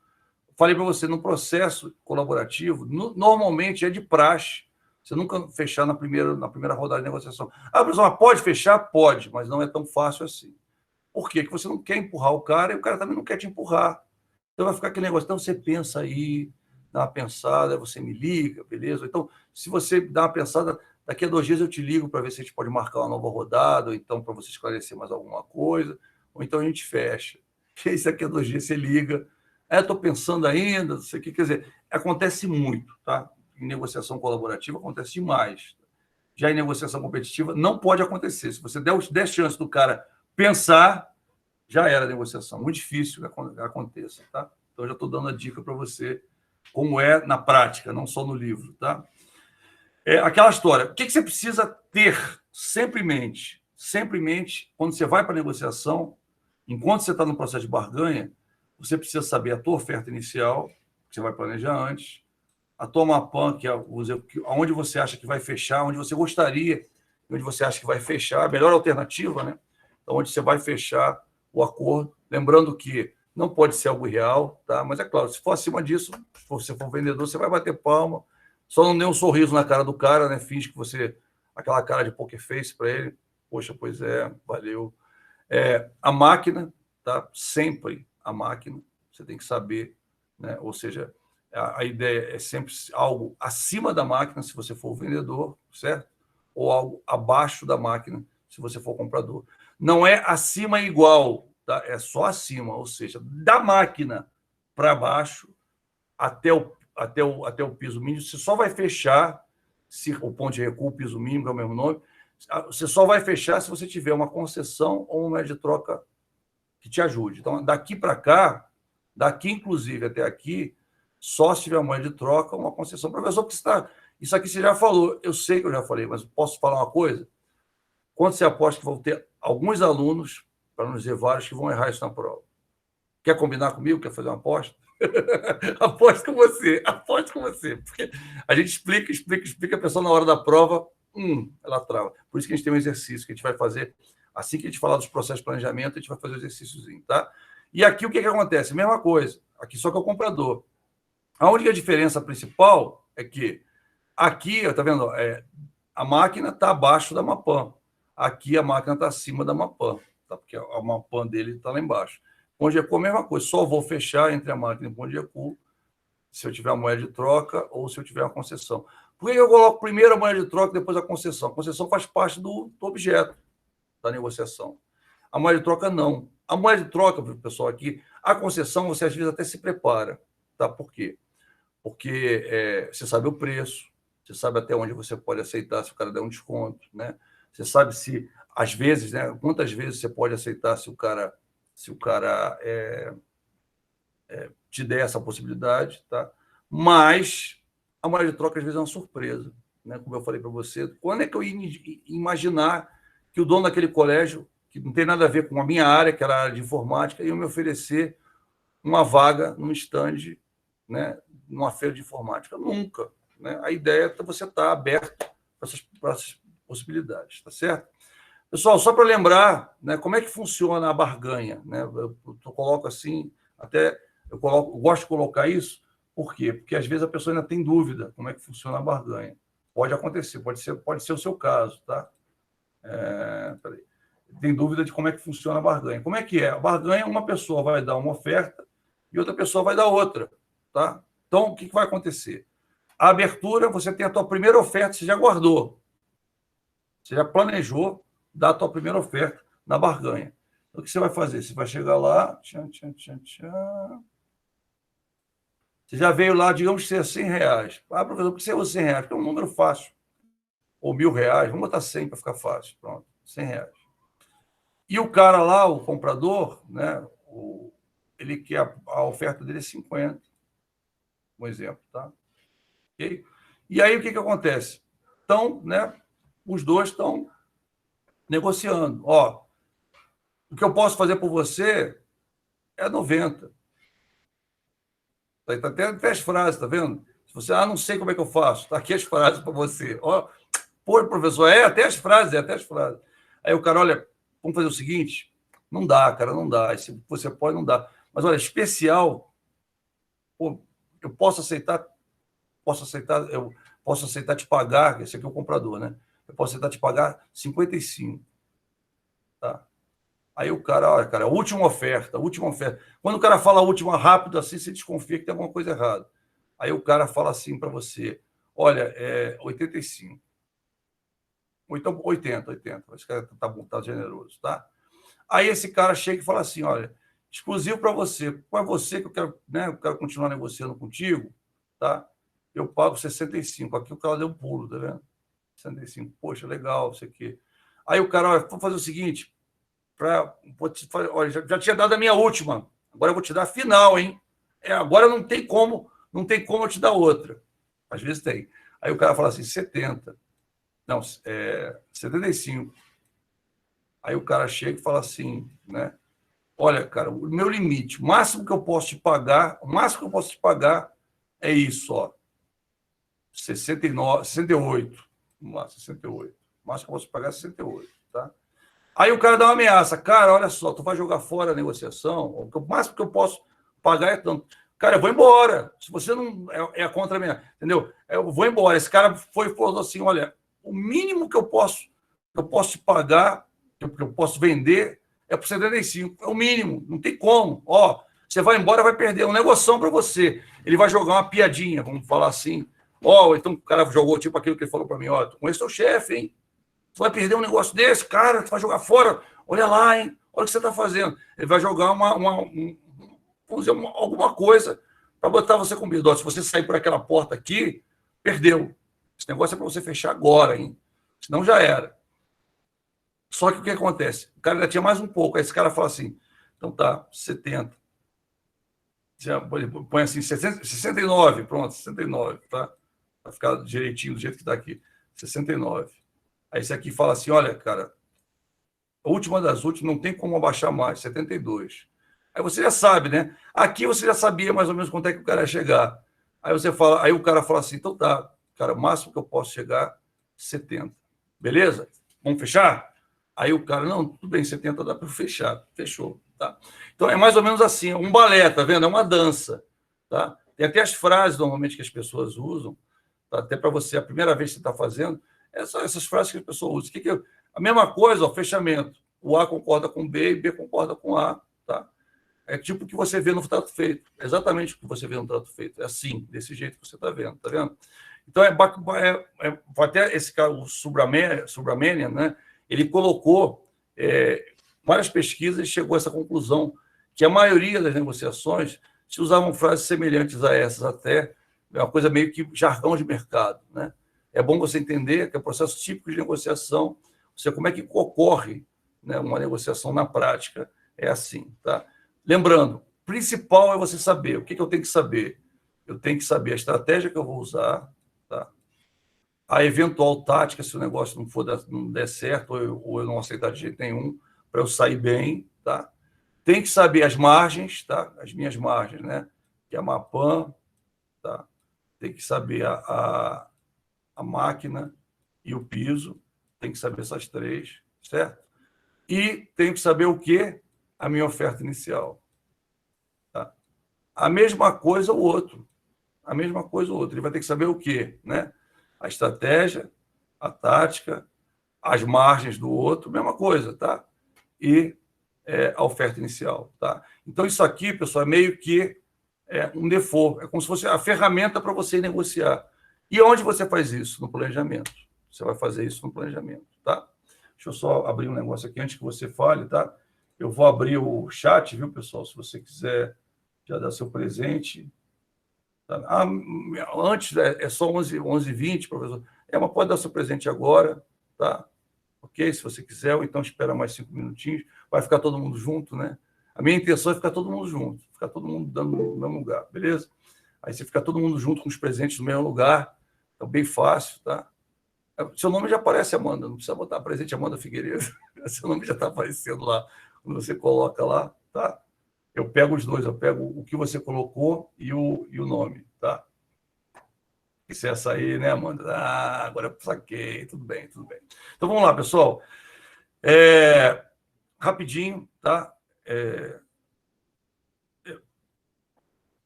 Falei para você, no processo colaborativo, normalmente é de praxe você nunca fechar na primeira rodada de negociação. A pessoa pode fechar? Pode, mas não é tão fácil assim. Por quê? Porque você não quer empurrar o cara e o cara também não quer te empurrar. Então vai ficar aquele negócio. Então você pensa aí, dá uma pensada, você me liga, beleza? Então, se você dá uma pensada, daqui a 2 dias eu te ligo para ver se a gente pode marcar uma nova rodada, ou então para você esclarecer mais alguma coisa, ou então a gente fecha. E aí, daqui a 2 dias você liga. Estou pensando ainda, não sei o que. Quer dizer, acontece muito, tá? Em negociação colaborativa acontece demais. Já em negociação competitiva não pode acontecer. Se você der chance do cara pensar, já era a negociação. Muito difícil que aconteça, tá? Então, eu já estou dando a dica para você como é na prática, não só no livro, tá? Aquela história. O que você precisa ter sempre em mente? Sempre em mente, quando você vai para a negociação, enquanto você está no processo de barganha, você precisa saber a tua oferta inicial, que você vai planejar antes, a tua Mapan, que é onde você acha que vai fechar, onde você gostaria, onde você acha que vai fechar, a melhor alternativa, né? Então, onde você vai fechar o acordo. Lembrando que não pode ser algo real, tá? Mas é claro, se for acima disso, se você for vendedor, você vai bater palma, só não dê um sorriso na cara do cara, né? Finge que você... aquela cara de poker face para ele. Poxa, pois é, valeu. A máquina, tá? Sempre a máquina, você tem que saber, né? Ou seja, a ideia é sempre algo acima da máquina, se você for o vendedor, certo? Ou algo abaixo da máquina, se você for o comprador. Não é acima e igual, tá? É só acima, ou seja, da máquina para baixo até o piso mínimo, você só vai fechar, se o ponto de recuo, o piso mínimo, que é o mesmo nome, você só vai fechar se você tiver uma concessão ou uma moeda de troca que te ajude. Então, daqui para cá, daqui inclusive até aqui, só se tiver uma moeda de troca, uma concessão. Professor, que isso aqui você já falou, eu sei que eu já falei, mas posso falar uma coisa? Quando você aposta que vão ter alguns alunos, para não dizer vários, que vão errar isso na prova. Quer combinar comigo? Quer fazer uma aposta? Aposto com você. Porque a gente explica, a pessoa na hora da prova, ela trava. Por isso que a gente tem um exercício que a gente vai fazer, assim que a gente falar dos processos de planejamento, a gente vai fazer o exercíciozinho, tá? E aqui o que acontece? Mesma coisa, aqui só que é o comprador. A única diferença principal é que aqui, tá vendo? A máquina está abaixo da Mapan. Aqui a máquina está acima da Mapan, tá? Porque a Mapan dele está lá embaixo. Ponto de recuo, a mesma coisa, só vou fechar entre a máquina e o ponto de recuo se eu tiver a moeda de troca ou se eu tiver uma concessão. Por que eu coloco primeiro a moeda de troca e depois a concessão? A concessão faz parte do objeto da negociação. A moeda de troca, não. A moeda de troca, pessoal, aqui, a concessão, você às vezes até se prepara. Tá? Por quê? Porque você sabe o preço, você sabe até onde você pode aceitar se o cara der um desconto, né? Você sabe se, às vezes, né, quantas vezes você pode aceitar se o cara te der essa possibilidade, tá? Mas a moeda de troca, às vezes, é uma surpresa, né? Como eu falei para você, quando é que eu ia imaginar que o dono daquele colégio, que não tem nada a ver com a minha área, que era a área de informática, ia me oferecer uma vaga num stand, né, numa feira de informática? Nunca, né? A ideia é você estar aberto para essas possibilidades, tá certo? Pessoal, só para lembrar, né, como é que funciona a barganha, né? Eu coloco assim, eu gosto de colocar isso, por quê? Porque às vezes a pessoa ainda tem dúvida como é que funciona a barganha. Pode acontecer, pode ser o seu caso, tá? Tem dúvida de como é que funciona a barganha. Como é que é? A barganha, uma pessoa vai dar uma oferta e outra pessoa vai dar outra, tá? Então, o que vai acontecer? A abertura, você tem a tua primeira oferta, você já guardou. Você já planejou dar a tua primeira oferta na barganha. Então, o que você vai fazer? Você vai chegar lá... Você já veio lá, digamos que seja R$100. Professor, por que você usa R$100? Porque é um número fácil. Ou R$1.000. Vamos botar 100 para ficar fácil. Pronto, R$100. E o cara lá, o comprador, né, ele quer a oferta dele é 50. Um exemplo, tá? Okay? E aí o que acontece? Então, né, os dois estão negociando. Ó, o que eu posso fazer por você é 90. Tá até as frases, tá vendo? Se você, não sei como é que eu faço, tá aqui as frases para você. Ó, pô, professor, até as frases, até as frases. Aí o cara, olha, vamos fazer o seguinte, não dá, cara, não dá. Se você pode, não dá. Mas olha, especial, pô, eu posso aceitar te pagar, esse aqui é o comprador, né? Eu posso aceitar te pagar 55. Tá? Aí o cara, olha, cara, última oferta. Quando o cara fala última rápido assim, você desconfia que tem alguma coisa errada. Aí o cara fala assim para você, olha, 85. Ou então 80. Esse cara tá bom, tá generoso, tá? Aí esse cara chega e fala assim, olha, exclusivo para você. Para você que eu quero, né, eu quero continuar negociando contigo, tá? Eu pago 65. Aqui o cara deu um pulo, tá vendo? 65. Poxa, legal, isso aqui. Aí o cara, olha, vamos fazer o seguinte, olha, já tinha dado a minha última, agora eu vou te dar a final, hein? Agora não tem como eu te dar outra. Às vezes tem. Aí o cara fala assim, 70. Não, 75. Aí o cara chega e fala assim, né? Olha, cara, o meu limite, o máximo que eu posso te pagar, é isso, ó. 69, 68. Vamos lá, 68. O máximo que eu posso te pagar é 68, tá? Aí o cara dá uma ameaça. Cara, olha só, tu vai jogar fora a negociação, o máximo que eu posso pagar é tanto. Cara, eu vou embora. Se você não é contra a minha, entendeu? Eu vou embora. Esse cara falou assim, olha, o mínimo que eu posso te pagar, que eu posso vender, é por 75. É o mínimo, não tem como. Ó, você vai embora, vai perder. É uma negociação para você. Ele vai jogar uma piadinha, vamos falar assim. Ó, então o cara jogou tipo aquilo que ele falou para mim, ó, com esse é o chefe, hein? Você vai perder um negócio desse, cara, você vai jogar fora. Olha lá, hein? Olha o que você está fazendo. Ele vai jogar vamos dizer, alguma coisa para botar você com medo. Se você sair por aquela porta aqui, perdeu. Esse negócio é para você fechar agora, hein? Senão já era. Só que o que acontece? O cara ainda tinha mais um pouco. Aí esse cara fala assim, então tá, 70. Ele põe assim, 69, pronto, 69, tá? Para ficar direitinho do jeito que está aqui. 69. Aí esse aqui fala assim, olha, cara, a última das últimas não tem como abaixar mais, 72. Aí você já sabe, né? Aqui você já sabia mais ou menos quanto é que o cara ia chegar. Aí o cara fala assim, então tá, cara, o máximo que eu posso chegar, 70. Beleza? Vamos fechar? Aí o cara, não, tudo bem, 70 dá para fechar. Fechou, tá? Então é mais ou menos assim, um balé, tá vendo? É uma dança, tá? Tem até as frases, normalmente, que as pessoas usam, tá? Até para você, a primeira vez que você está fazendo, essas frases que a pessoa usa. A mesma coisa, ó, fechamento. O A concorda com o B e B concorda com o A, tá? É tipo o que você vê no trato feito. É exatamente o que você vê no trato feito. É assim, desse jeito que você está vendo, tá vendo? Então, até esse cara, o Subramanian, né? Ele colocou várias pesquisas e chegou a essa conclusão que a maioria das negociações se usavam frases semelhantes a essas até, é uma coisa meio que jargão de mercado, né? É bom você entender que é o processo típico de negociação, como é que ocorre, né, uma negociação na prática, é assim, tá? Lembrando, o principal é você saber. O que eu tenho que saber? Eu tenho que saber a estratégia que eu vou usar, tá? A eventual tática, se o negócio não der certo, ou eu não aceitar de jeito nenhum, para eu sair bem, tá? Tem que saber as margens, tá? As minhas margens, né? Que é a Mapan, tá? Tem que saber a máquina e o piso, tem que saber essas três, certo? E tem que saber o quê? A minha oferta inicial. Tá? A mesma coisa o outro. Ele vai ter que saber o quê? Né? A estratégia, a tática, as margens do outro, mesma coisa, tá? E a oferta inicial, tá? Então, isso aqui, pessoal, é meio que um default. É como se fosse a ferramenta para você negociar. E onde você faz isso? No planejamento. Você vai fazer isso no planejamento. tá? Deixa eu só abrir um negócio aqui antes que você fale, tá? Eu vou abrir o chat, viu, pessoal? Se você quiser já dar seu presente. Tá? Antes, é só 11h20, professor. Mas pode dar seu presente agora, tá? Ok? Se você quiser, ou então espera mais 5 minutinhos. Vai ficar todo mundo junto, né? A minha intenção é ficar todo mundo junto, ficar todo mundo dando no mesmo lugar, beleza? Aí você fica todo mundo junto com os presentes no mesmo lugar, é bem fácil, tá? Seu nome já aparece, Amanda, não precisa botar presente Amanda Figueiredo. Seu nome já está aparecendo lá, quando você coloca lá, tá? Eu pego os dois, eu pego o que você colocou e o nome, tá? Isso é essa aí, né, Amanda? Ah, agora eu saquei, tudo bem, tudo bem. Então vamos lá, pessoal. Rapidinho, tá?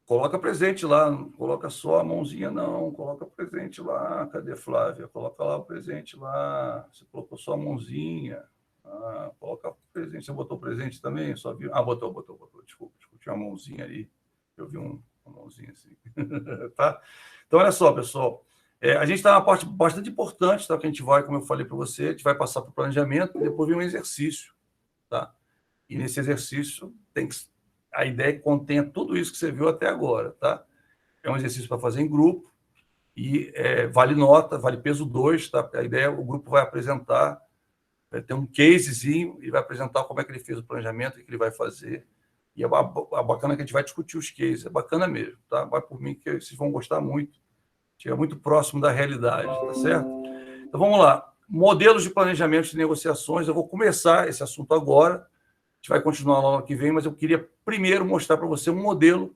Coloca presente lá, não coloca só a mãozinha, não. Coloca presente lá. Cadê, Flávia? Coloca lá o presente lá. Você colocou só a mãozinha. Coloca presente. Você botou presente também? Só viu? Botou. Desculpa, tinha uma mãozinha ali. Eu vi uma mãozinha assim. Tá? Então, olha só, pessoal. A gente está na parte bastante importante, tá? Que a gente vai, como eu falei para você, a gente vai passar para o planejamento e depois vem um exercício, tá? E nesse exercício a ideia é que contenha tudo isso que você viu até agora, tá? É um exercício para fazer em grupo e vale nota, vale peso 2, tá? A ideia, o grupo vai apresentar, vai ter um casezinho e vai apresentar como é que ele fez o planejamento, o que ele vai fazer. E é bacana que a gente vai discutir os cases, é bacana mesmo, tá? Vai por mim que vocês vão gostar muito, chega muito próximo da realidade, tá certo? Então vamos lá, modelos de planejamento de negociações, eu vou começar esse assunto agora, a gente vai continuar lá no que vem, mas eu queria primeiro mostrar para você um modelo,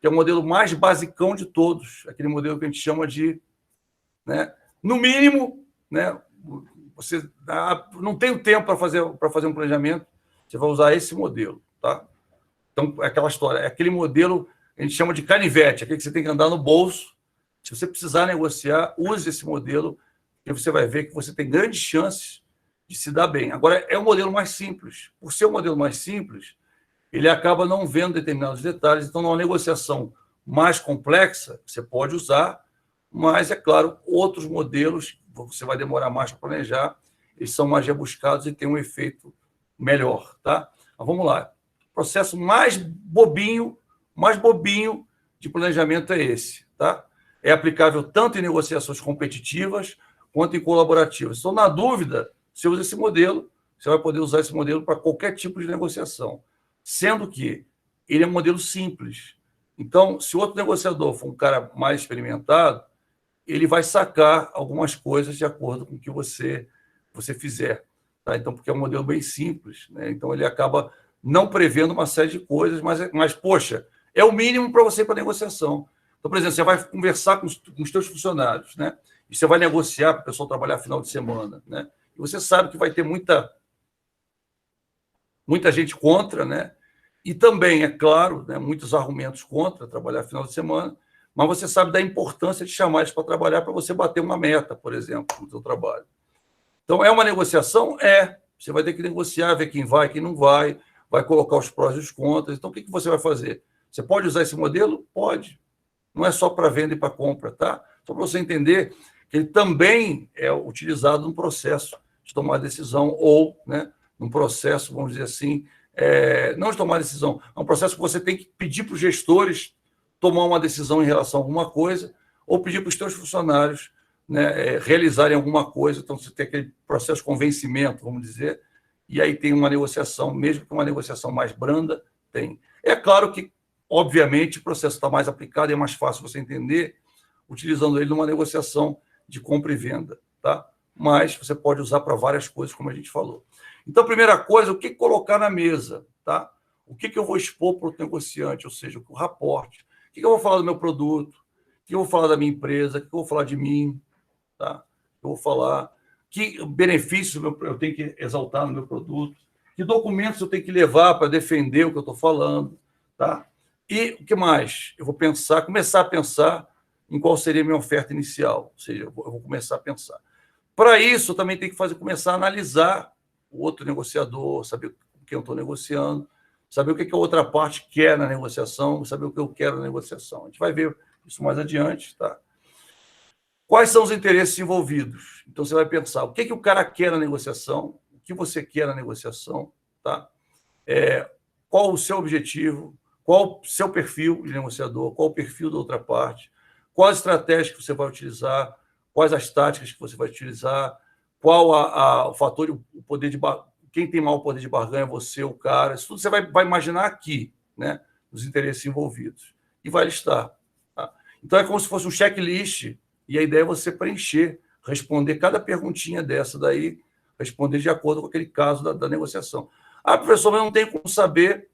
que é o modelo mais basicão de todos, aquele modelo que a gente chama de, né, no mínimo, né, você não tem o tempo para fazer um planejamento, você vai usar esse modelo, tá? Então, é aquela história, é aquele modelo que a gente chama de canivete, aquele que você tem que andar no bolso. Se você precisar negociar, use esse modelo, e você vai ver que você tem grandes chances de se dar bem. Agora, é o modelo mais simples. Por ser o modelo mais simples, ele acaba não vendo determinados detalhes. Então, numa negociação mais complexa, você pode usar, mas, é claro, outros modelos, você vai demorar mais para planejar, eles são mais rebuscados e têm um efeito melhor, tá? Mas vamos lá. O processo mais bobinho de planejamento é esse, tá? É aplicável tanto em negociações competitivas quanto em colaborativas. Então, na dúvida, você usa esse modelo, você vai poder usar esse modelo para qualquer tipo de negociação, sendo que ele é um modelo simples. Então, se o outro negociador for um cara mais experimentado, ele vai sacar algumas coisas de acordo com o que você fizer, tá? Então, porque é um modelo bem simples, né? Então, ele acaba não prevendo uma série de coisas, mas poxa, é o mínimo para você ir para a negociação. Então, por exemplo, você vai conversar com os teus funcionários, né? E você vai negociar para o pessoal trabalhar final de semana, né? E você sabe que vai ter muita gente contra, né? E também, é claro, né, muitos argumentos contra trabalhar final de semana, mas você sabe da importância de chamar eles para trabalhar para você bater uma meta, por exemplo, no seu trabalho. Então, é uma negociação? Você vai ter que negociar, ver quem vai colocar os prós e os contras. Então, o que você vai fazer? Você pode usar esse modelo? Pode. Não é só para venda e para compra, tá? Só para você entender que ele também é utilizado no processo de tomar decisão ou, né, num processo, vamos dizer assim, não de tomar decisão, é um processo que você tem que pedir para os gestores tomar uma decisão em relação a alguma coisa ou pedir para os seus funcionários, né, realizarem alguma coisa. Então, você tem aquele processo de convencimento, vamos dizer, e aí tem uma negociação, mesmo que uma negociação mais branda, tem. É claro que, obviamente, o processo está mais aplicado e é mais fácil você entender utilizando ele numa negociação de compra e venda, tá? Mas você pode usar para várias coisas, como a gente falou. Então, primeira coisa, o que colocar na mesa, tá? O que eu vou expor para o negociante, ou seja, o raporte. O que eu vou falar do meu produto? O que eu vou falar da minha empresa? O que eu vou falar de mim? Tá? Eu vou falar que benefícios eu tenho que exaltar no meu produto, que documentos eu tenho que levar para defender o que eu estou falando, tá? E o que mais? Eu vou começar a pensar em qual seria a minha oferta inicial, ou seja, eu vou começar a pensar. Para isso, eu também tenho que começar a analisar o outro negociador, saber com quem eu estou negociando, saber o que a outra parte quer na negociação, saber o que eu quero na negociação. A gente vai ver isso mais adiante, tá? Quais são os interesses envolvidos? Então, você vai pensar, o que o cara quer na negociação, o que você quer na negociação, tá? Qual o seu objetivo, qual o seu perfil de negociador, qual o perfil da outra parte, quais estratégias que você vai utilizar, quais as táticas que você vai utilizar, qual o fator, o poder de quem tem maior poder de barganha é você, o cara. Isso tudo você vai imaginar aqui, né? Os interesses envolvidos. E vai listar. Tá? Então, é como se fosse um checklist, e a ideia é você preencher, responder cada perguntinha dessa daí, responder de acordo com aquele caso da negociação. Ah, professor, mas não tem como saber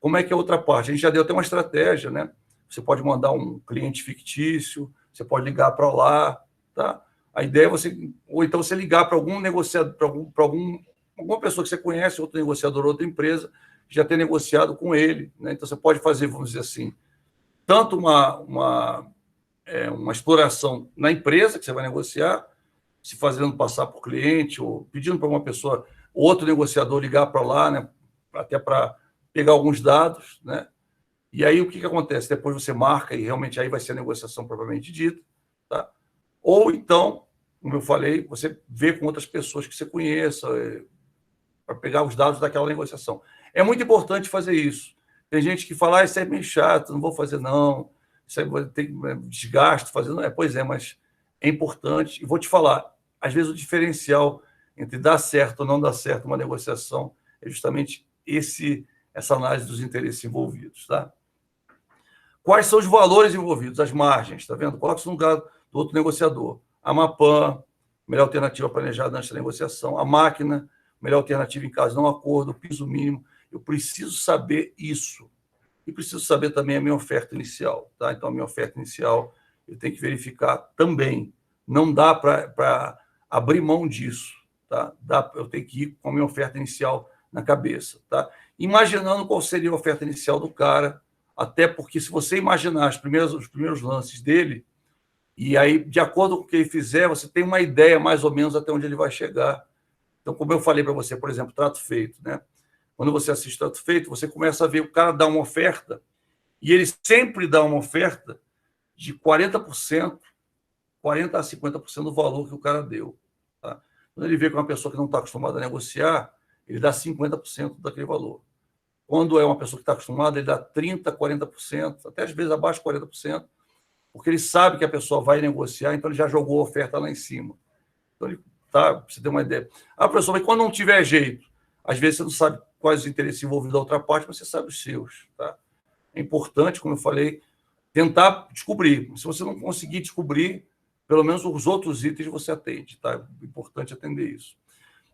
como é que é a outra parte. A gente já deu até uma estratégia, né? Você pode mandar um cliente fictício, você pode ligar para lá, tá? A ideia é você, ou então você ligar para algum negociador, para alguma pessoa que você conhece, outro negociador, outra empresa, já ter negociado com ele, né? Então você pode fazer, vamos dizer assim, tanto uma exploração na empresa que você vai negociar, se fazendo passar por cliente, ou pedindo para uma pessoa, outro negociador ligar para lá, né? Até para pegar alguns dados, né? E aí o que acontece? Depois você marca e realmente aí vai ser a negociação propriamente dita, tá? Ou então, como eu falei, você vê com outras pessoas que você conheça, para pegar os dados daquela negociação. É muito importante fazer isso. Tem gente que fala, isso é meio chato, não vou fazer não, isso aí tem desgaste fazer, não. Pois é, mas é importante. E vou te falar, às vezes o diferencial entre dar certo ou não dar certo uma negociação é justamente essa análise dos interesses envolvidos, tá? Quais são os valores envolvidos, as margens, tá vendo? Coloca isso no lugar do outro negociador. A Mapan, melhor alternativa planejada antes da negociação. A máquina, melhor alternativa em caso de não acordo. O piso mínimo. Eu preciso saber isso. E preciso saber também a minha oferta inicial, tá? Então, a minha oferta inicial eu tenho que verificar também. Não dá para abrir mão disso, tá? Eu tenho que ir com a minha oferta inicial na cabeça, tá? Imaginando qual seria a oferta inicial do cara, até porque se você imaginar os primeiros lances dele, e aí, de acordo com o que ele fizer, você tem uma ideia mais ou menos até onde ele vai chegar. Então, como eu falei para você, por exemplo, trato feito, né? Quando você assiste trato feito, você começa a ver o cara dar uma oferta, e ele sempre dá uma oferta de 40%, 40% a 50% do valor que o cara deu. Tá? Quando ele vê que é uma pessoa que não está acostumada a negociar, ele dá 50% daquele valor. Quando é uma pessoa que está acostumada, ele dá 30%, 40%, até às vezes abaixo de 40%, porque ele sabe que a pessoa vai negociar, então ele já jogou a oferta lá em cima. Então, ele tá, pra você ter uma ideia. Ah, professor, mas quando não tiver jeito, às vezes você não sabe quais os interesses envolvidos da outra parte, mas você sabe os seus. Tá? É importante, como eu falei, tentar descobrir. Se você não conseguir descobrir, pelo menos os outros itens você atende. Tá? É importante atender isso.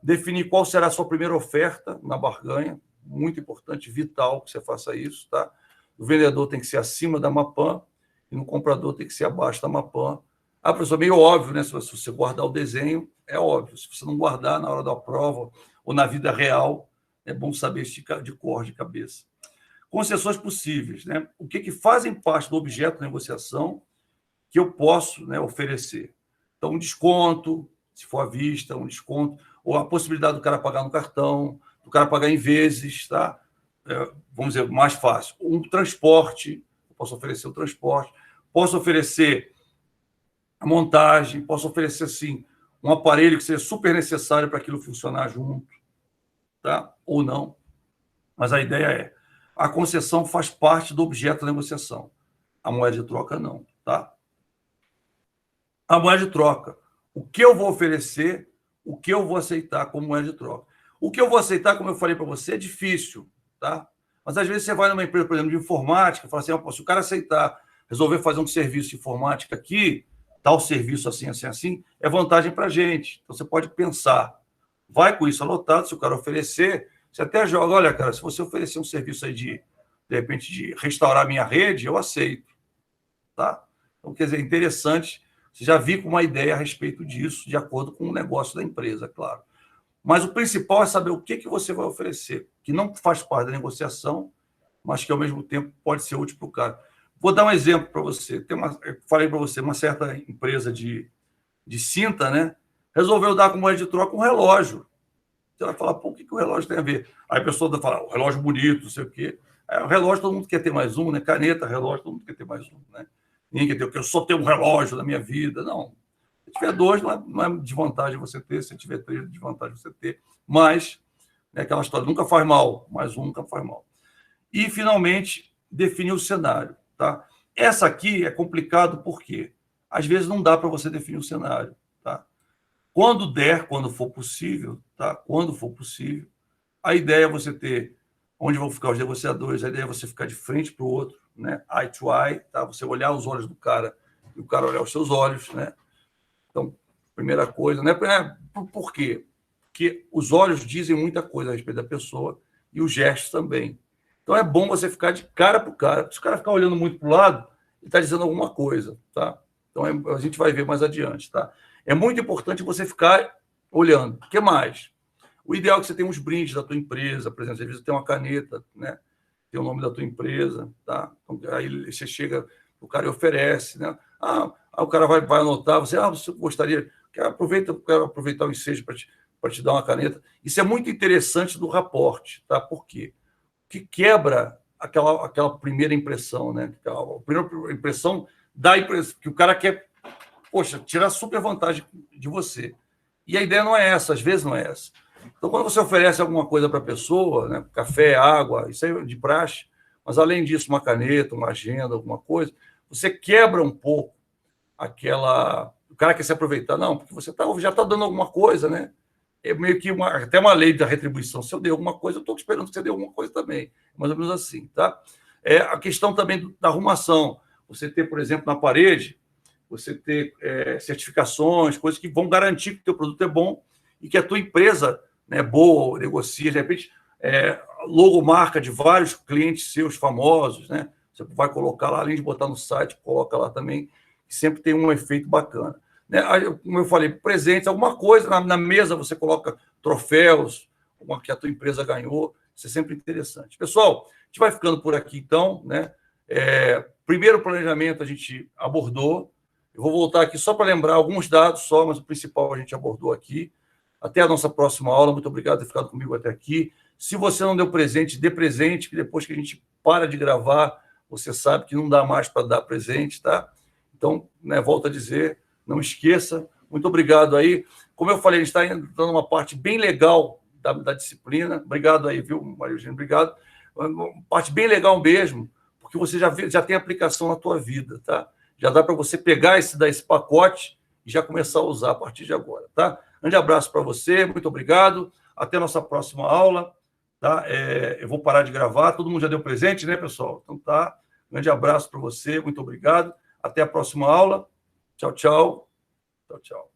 Definir qual será a sua primeira oferta na barganha, muito importante, vital que você faça isso. Tá? O vendedor tem que ser acima da Mapan e no comprador tem que ser abaixo da Mapan. Ah, professor, meio óbvio, né? Se você guardar o desenho, é óbvio. Se você não guardar na hora da prova ou na vida real, é bom saber isso de cor, de cabeça. Concessões possíveis, né? O que fazem parte do objeto da negociação que eu posso, né, oferecer? Então, um desconto, se for à vista, um desconto, ou a possibilidade do cara pagar no cartão, do cara pagar em vezes, tá? Vamos dizer, mais fácil. Um transporte, eu posso oferecer o transporte, posso oferecer a montagem, posso oferecer, assim, um aparelho que seja super necessário para aquilo funcionar junto, tá? Ou não. Mas a ideia é, a concessão faz parte do objeto da negociação. A moeda de troca, não, tá? A moeda de troca. O que eu vou oferecer, o que eu vou aceitar como moeda de troca. O que eu vou aceitar, como eu falei para você, é difícil, tá? Mas às vezes você vai numa empresa, por exemplo, de informática, e fala assim, se o cara aceitar resolver fazer um serviço de informática aqui, tal serviço assim, assim, assim, é vantagem para a gente. Então você pode pensar, vai com isso anotado, se o cara oferecer, você até joga, olha, cara, se você oferecer um serviço aí de repente, de restaurar minha rede, eu aceito, tá? Então, quer dizer, é interessante, você já vi com uma ideia a respeito disso, de acordo com o negócio da empresa, claro. Mas o principal é saber o que você vai oferecer, que não faz parte da negociação, mas que, ao mesmo tempo, pode ser útil para o cara. Vou dar um exemplo para você. Eu falei para você, uma certa empresa de cinta, né? Resolveu dar como moeda de troca um relógio. Você vai falar, pô, o que o relógio tem a ver? Aí a pessoa vai falar, o relógio bonito, não sei o quê. O relógio, todo mundo quer ter mais um, né? Caneta, relógio, todo mundo quer ter mais um, né? Ninguém quer ter, porque eu só tenho um relógio na minha vida. Não. Se tiver 2, não é de vantagem você ter. Se tiver 3, é de vantagem você ter. Mas, né, aquela história, nunca faz mal. Mais um nunca faz mal. E, finalmente, definir o cenário. Tá? Essa aqui é complicado porque, às vezes, não dá para você definir o cenário. Tá? Quando der, quando for possível, tá? Quando for possível, a ideia é você ter onde vão ficar os negociadores, a ideia é você ficar de frente para o outro, né? Eye to eye, tá? Você olhar os olhos do cara e o cara olhar os seus olhos, né? Então, primeira coisa, né? Por quê? Porque os olhos dizem muita coisa a respeito da pessoa e os gestos também. Então, é bom você ficar de cara para o cara. Se o cara ficar olhando muito para o lado, ele está dizendo alguma coisa, tá? Então, a gente vai ver mais adiante, tá? É muito importante você ficar olhando. O que mais? O ideal é que você tenha uns brindes da tua empresa, por exemplo, às vezes tem uma caneta, né? Tem o nome da tua empresa, tá? Então, aí você chega, o cara oferece, né? O cara vai anotar, você gostaria, quero aproveitar o ensejo para te dar uma caneta. Isso é muito interessante do raporte, tá? Por quê? Que quebra aquela primeira impressão, né? A primeira impressão dá a impressão que o cara quer, poxa, tirar super vantagem de você. E a ideia não é essa, às vezes não é essa. Então, quando você oferece alguma coisa para a pessoa, né, café, água, isso é de praxe, mas além disso, uma caneta, uma agenda, alguma coisa, você quebra um pouco aquela... O cara quer se aproveitar, não, porque você já está dando alguma coisa, né? É meio que até uma lei da retribuição. Se eu der alguma coisa, eu estou esperando que você dê alguma coisa também. Mais ou menos assim, tá? A questão também da arrumação. Você ter, por exemplo, na parede, você ter certificações, coisas que vão garantir que o teu produto é bom e que a tua empresa é boa, negocia, de repente, logomarca de vários clientes seus famosos, né? Você vai colocar lá, além de botar no site, coloca lá também, que sempre tem um efeito bacana. Né? Como eu falei, presentes, alguma coisa, na mesa você coloca troféus, uma que a tua empresa ganhou, isso é sempre interessante. Pessoal, a gente vai ficando por aqui, então, né? Primeiro planejamento a gente abordou. Eu vou voltar aqui só para lembrar alguns dados só, mas o principal a gente abordou aqui. Até a nossa próxima aula. Muito obrigado por ter ficado comigo até aqui. Se você não deu presente, dê presente, que depois que a gente para de gravar, você sabe que não dá mais para dar presente, tá? Então, né, volto a dizer, não esqueça. Muito obrigado aí. Como eu falei, a gente está entrando numa parte bem legal da disciplina. Obrigado aí, viu, Maria Eugênia? Obrigado. Uma parte bem legal mesmo, porque você já tem aplicação na tua vida, tá? Já dá para você pegar esse pacote e já começar a usar a partir de agora, tá? Grande abraço para você, muito obrigado. Até a nossa próxima aula, tá? Eu vou parar de gravar. Todo mundo já deu presente, né, pessoal? Então tá. Grande abraço para você, muito obrigado. Até a próxima aula. Tchau, tchau. Tchau, tchau.